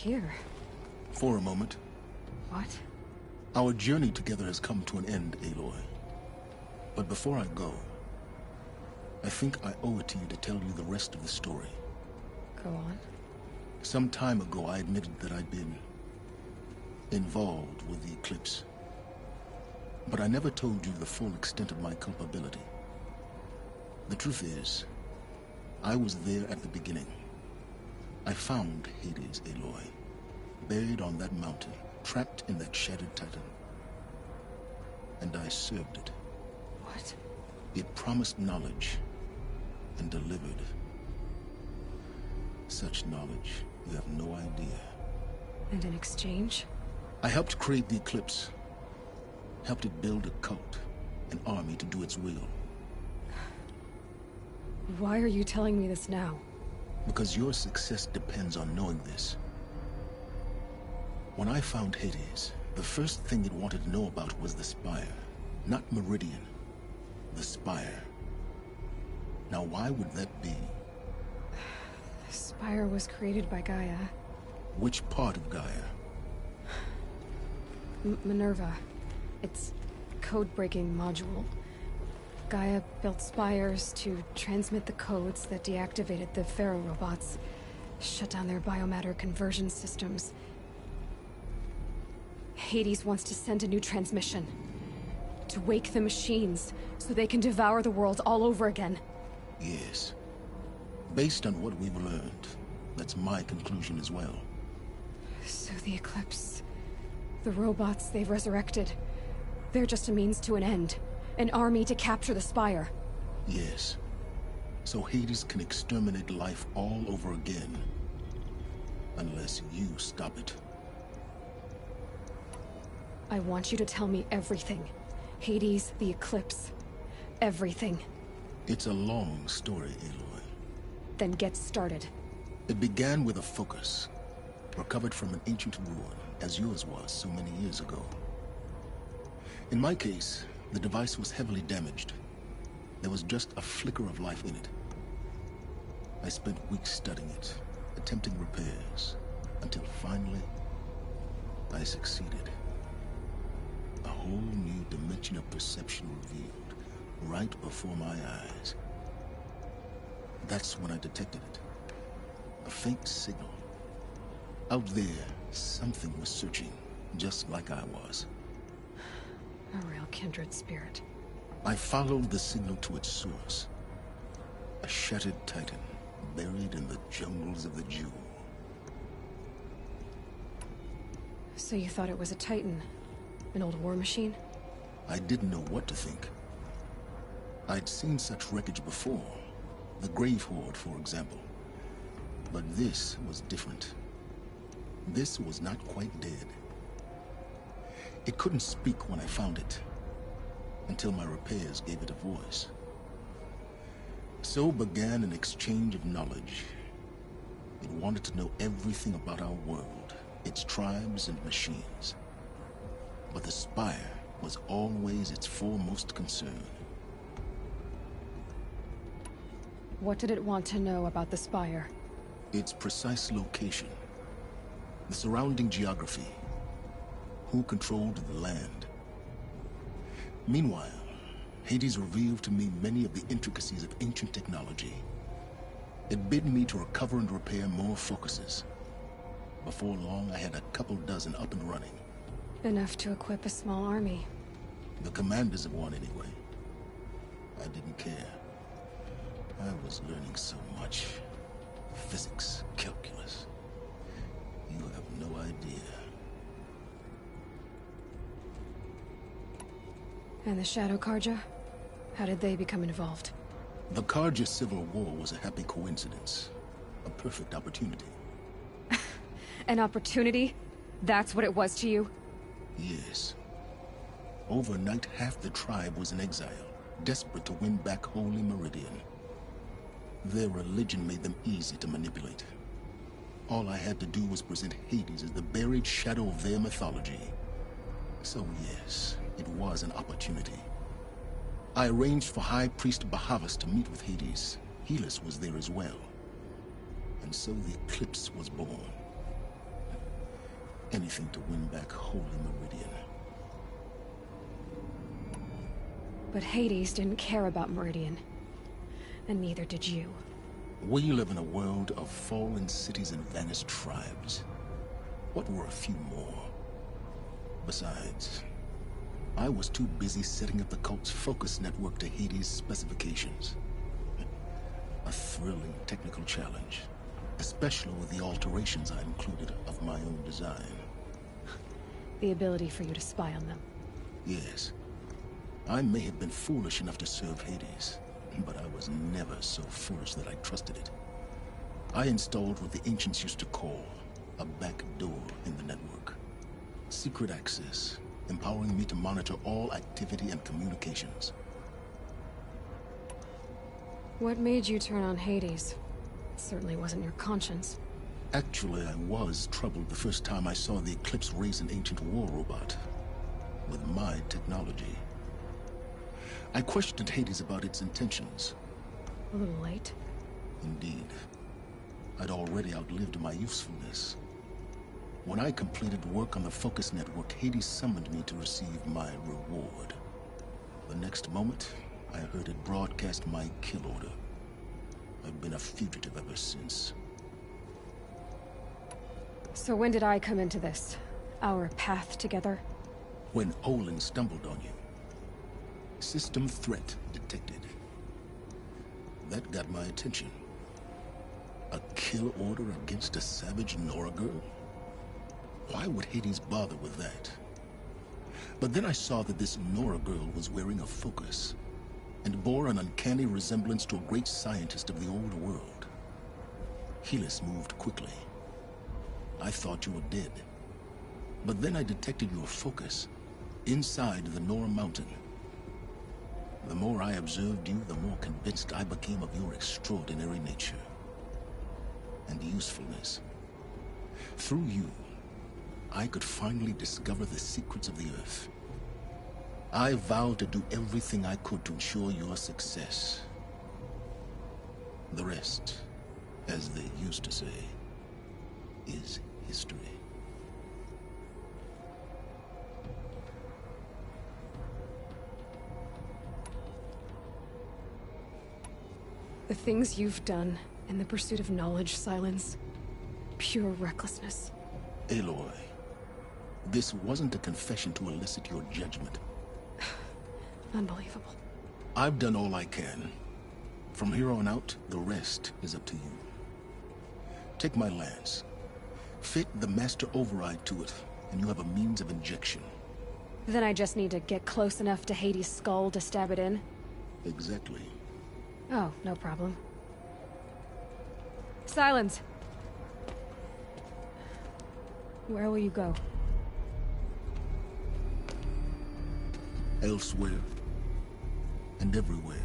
here? For a moment. What? Our journey together has come to an end, Aloy. But before I go, I think I owe it to you to tell you the rest of the story. Go on. Some time ago, I admitted that I'd been involved with the eclipse. But I never told you the full extent of my culpability. The truth is, I was there at the beginning. I found Hades, Aloy, buried on that mountain, trapped in that shattered titan. And I served it. What? It promised knowledge and delivered. Such knowledge, you have no idea. And in exchange? I helped create the Eclipse. Helped it build a cult, an army to do its will. Why are you telling me this now? Because your success depends on knowing this. When I found Hades, the first thing it wanted to know about was the Spire. Not Meridian. The Spire. Now why would that be? The Spire was created by Gaia. Which part of Gaia? Minerva. It's code-breaking module. Gaia built spires to transmit the codes that deactivated the Pharaoh robots, shut down their biomatter conversion systems. Hades wants to send a new transmission. To wake the machines, so they can devour the world all over again. Yes. Based on what we've learned, that's my conclusion as well. So the Eclipse... the robots they've resurrected... they're just a means to an end. An army to capture the Spire. Yes. So Hades can exterminate life all over again. Unless you stop it. I want you to tell me everything. Hades, the Eclipse. Everything. It's a long story, Aloy. Then get started. It began with a focus. Recovered from an ancient ruin, as yours was so many years ago. In my case, the device was heavily damaged. There was just a flicker of life in it. I spent weeks studying it, attempting repairs, until finally, I succeeded. A whole new dimension of perception revealed, right before my eyes. That's when I detected it. A faint signal. Out there, something was searching, just like I was. A real kindred spirit. I followed the signal to its source. A shattered titan, buried in the jungles of the Jewel. So you thought it was a titan? An old war machine? I didn't know what to think. I'd seen such wreckage before. The Grave Horde, for example. But this was different. This was not quite dead. It couldn't speak when I found it, until my repairs gave it a voice. So began an exchange of knowledge. It wanted to know everything about our world, its tribes and machines. But the Spire was always its foremost concern. What did it want to know about the Spire? Its precise location, the surrounding geography, who controlled the land. Meanwhile, Hades revealed to me many of the intricacies of ancient technology. It bid me to recover and repair more focuses. Before long, I had a couple dozen up and running. Enough to equip a small army. The commanders of one, anyway. I didn't care. I was learning so much. Physics, calculus. You have no idea. And the Shadow Karja? How did they become involved? The Karja Civil War was a happy coincidence. A perfect opportunity. An opportunity? That's what it was to you? Yes. Overnight, half the tribe was in exile, desperate to win back Holy Meridian. Their religion made them easy to manipulate. All I had to do was present Hades as the buried shadow of their mythology. So yes, it was an opportunity. I arranged for High Priest Bahavas to meet with Hades. Helis was there as well. And so the Eclipse was born. Anything to win back Holy Meridian. But Hades didn't care about Meridian. And neither did you. We live in a world of fallen cities and vanished tribes. What were a few more? Besides, I was too busy setting up the cult's focus network to Hades' specifications. A thrilling technical challenge, especially with the alterations I included of my own design. The ability for you to spy on them. Yes. I may have been foolish enough to serve Hades, but I was never so foolish that I trusted it. I installed what the ancients used to call a back door in the network. Secret access, empowering me to monitor all activity and communications. What made you turn on Hades? It certainly wasn't your conscience. Actually, I was troubled the first time I saw the Eclipse raise an ancient war robot with my technology. I questioned Hades about its intentions. A little late. Indeed. I'd already outlived my usefulness. When I completed work on the Focus Network, Hades summoned me to receive my reward. The next moment, I heard it broadcast my kill order. I've been a fugitive ever since. So when did I come into this? Our path together? When Olin stumbled on you. System threat detected. That got my attention. A kill order against a savage Nora girl? Why would Hades bother with that? But then I saw that this Nora girl was wearing a focus, and bore an uncanny resemblance to a great scientist of the old world. Helis moved quickly. I thought you were dead. But then I detected your focus inside the Nora mountain. The more I observed you, the more convinced I became of your extraordinary nature and usefulness. Through you, I could finally discover the secrets of the Earth. I vowed to do everything I could to ensure your success. The rest, as they used to say, is history. The things you've done in the pursuit of knowledge, Silence. Pure recklessness. Aloy, this wasn't a confession to elicit your judgment. Unbelievable. I've done all I can. From here on out, the rest is up to you. Take my lance. Fit the master override to it, and you have a means of injection. Then I just need to get close enough to Hades' skull to stab it in? Exactly. Oh, no problem. Silence! Where will you go? Elsewhere. And everywhere.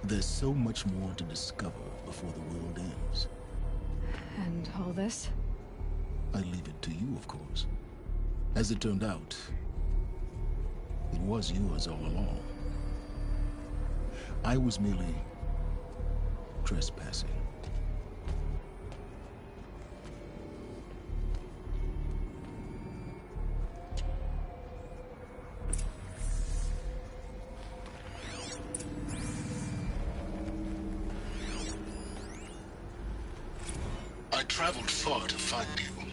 There's so much more to discover before the world ends. And all this? I leave it to you, of course. As it turned out, it was yours all along. I was merely trespassing. I traveled far to find you.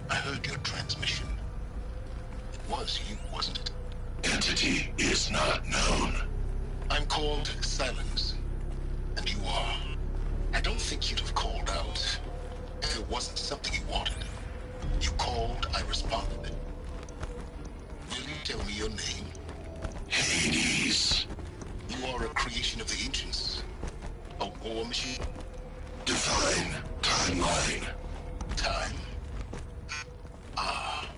I heard your transmission. It was you, wasn't it? Entity is not known. I'm called Silence, and you are. I don't think you'd have called out if it wasn't something you wanted. You called, I responded. Will you tell me your name? Hades. You are a creation of the ancients. A war machine. Divine timeline. Time? Ah.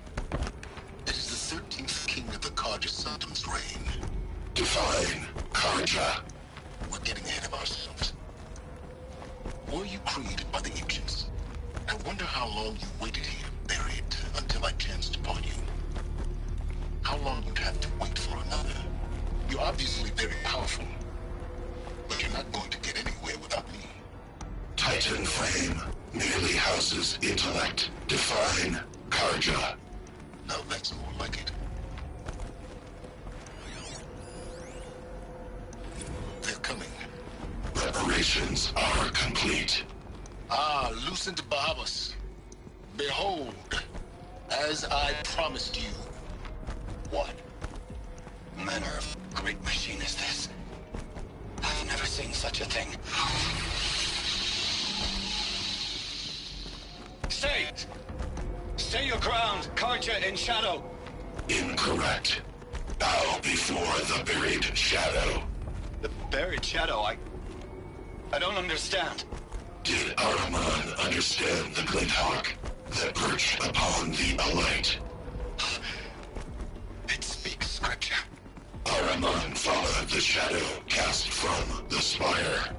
It is the 13th king of the Karja Sultan's reign. Divine Karja. We're getting ahead of ourselves. Were you created by the ancients? I wonder how long you waited here, buried, until I chanced upon you. How long you'd have to wait for another. You're obviously very powerful, but you're not going to get anywhere without me. Titan fame merely house's intellect. Define Karja. Now that's more like it. They're coming. Preparations are complete. Ah, Lucent Bahabas. Behold, as I promised you. What manner of great machine is this? I've never seen such a thing. Stay! Stay your ground, Karja in shadow! Incorrect. Bow before the buried shadow. The buried shadow, I don't understand. Did Ahriman understand the Glinthawk that perched upon the Alight? It speaks scripture. Ahriman followed the shadow cast from the spire.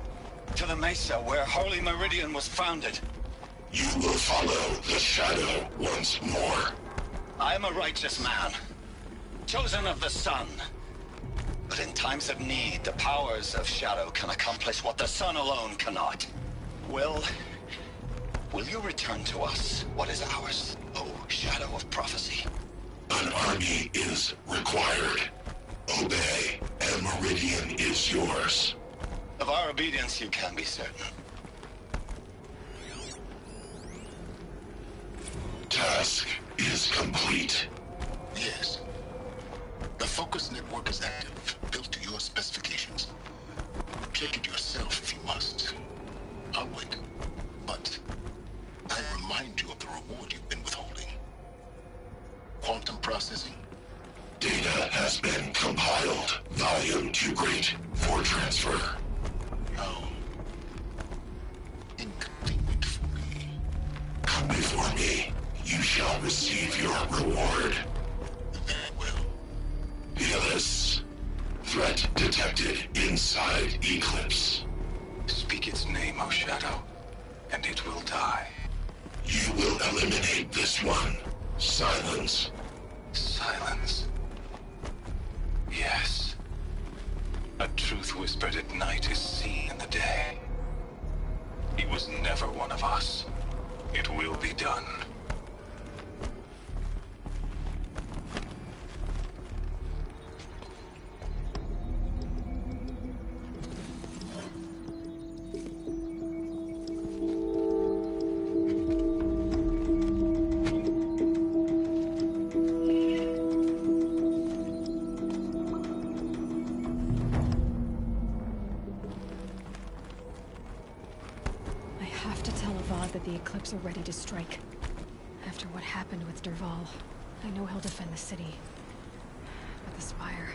To the mesa where Holy Meridian was founded. You will follow the shadow once more. I am a righteous man, chosen of the sun. But in times of need, the powers of shadow can accomplish what the sun alone cannot. Will you return to us what is ours, O shadow of prophecy? An army is required. Obey, and Meridian is yours. Of our obedience you can be certain. Task is complete. Yes. The focus network is active, built to your specifications. Check it yourself if you must. I'll wait. But I remind you of the reward you've been withholding. Quantum processing. Data has been compiled. Volume too great for transfer. How inconvenient for me. Come before me. You shall receive your reward. Very well. Fearless. Threat detected inside Eclipse. Speak its name, O Shadow, and it will die. You will eliminate this one. Silence. Silence. Yes. A truth whispered at night is seen in the day. He was never one of us. It will be done. That the Eclipse are ready to strike. After what happened with Derval, I know he'll defend the city. But the Spire...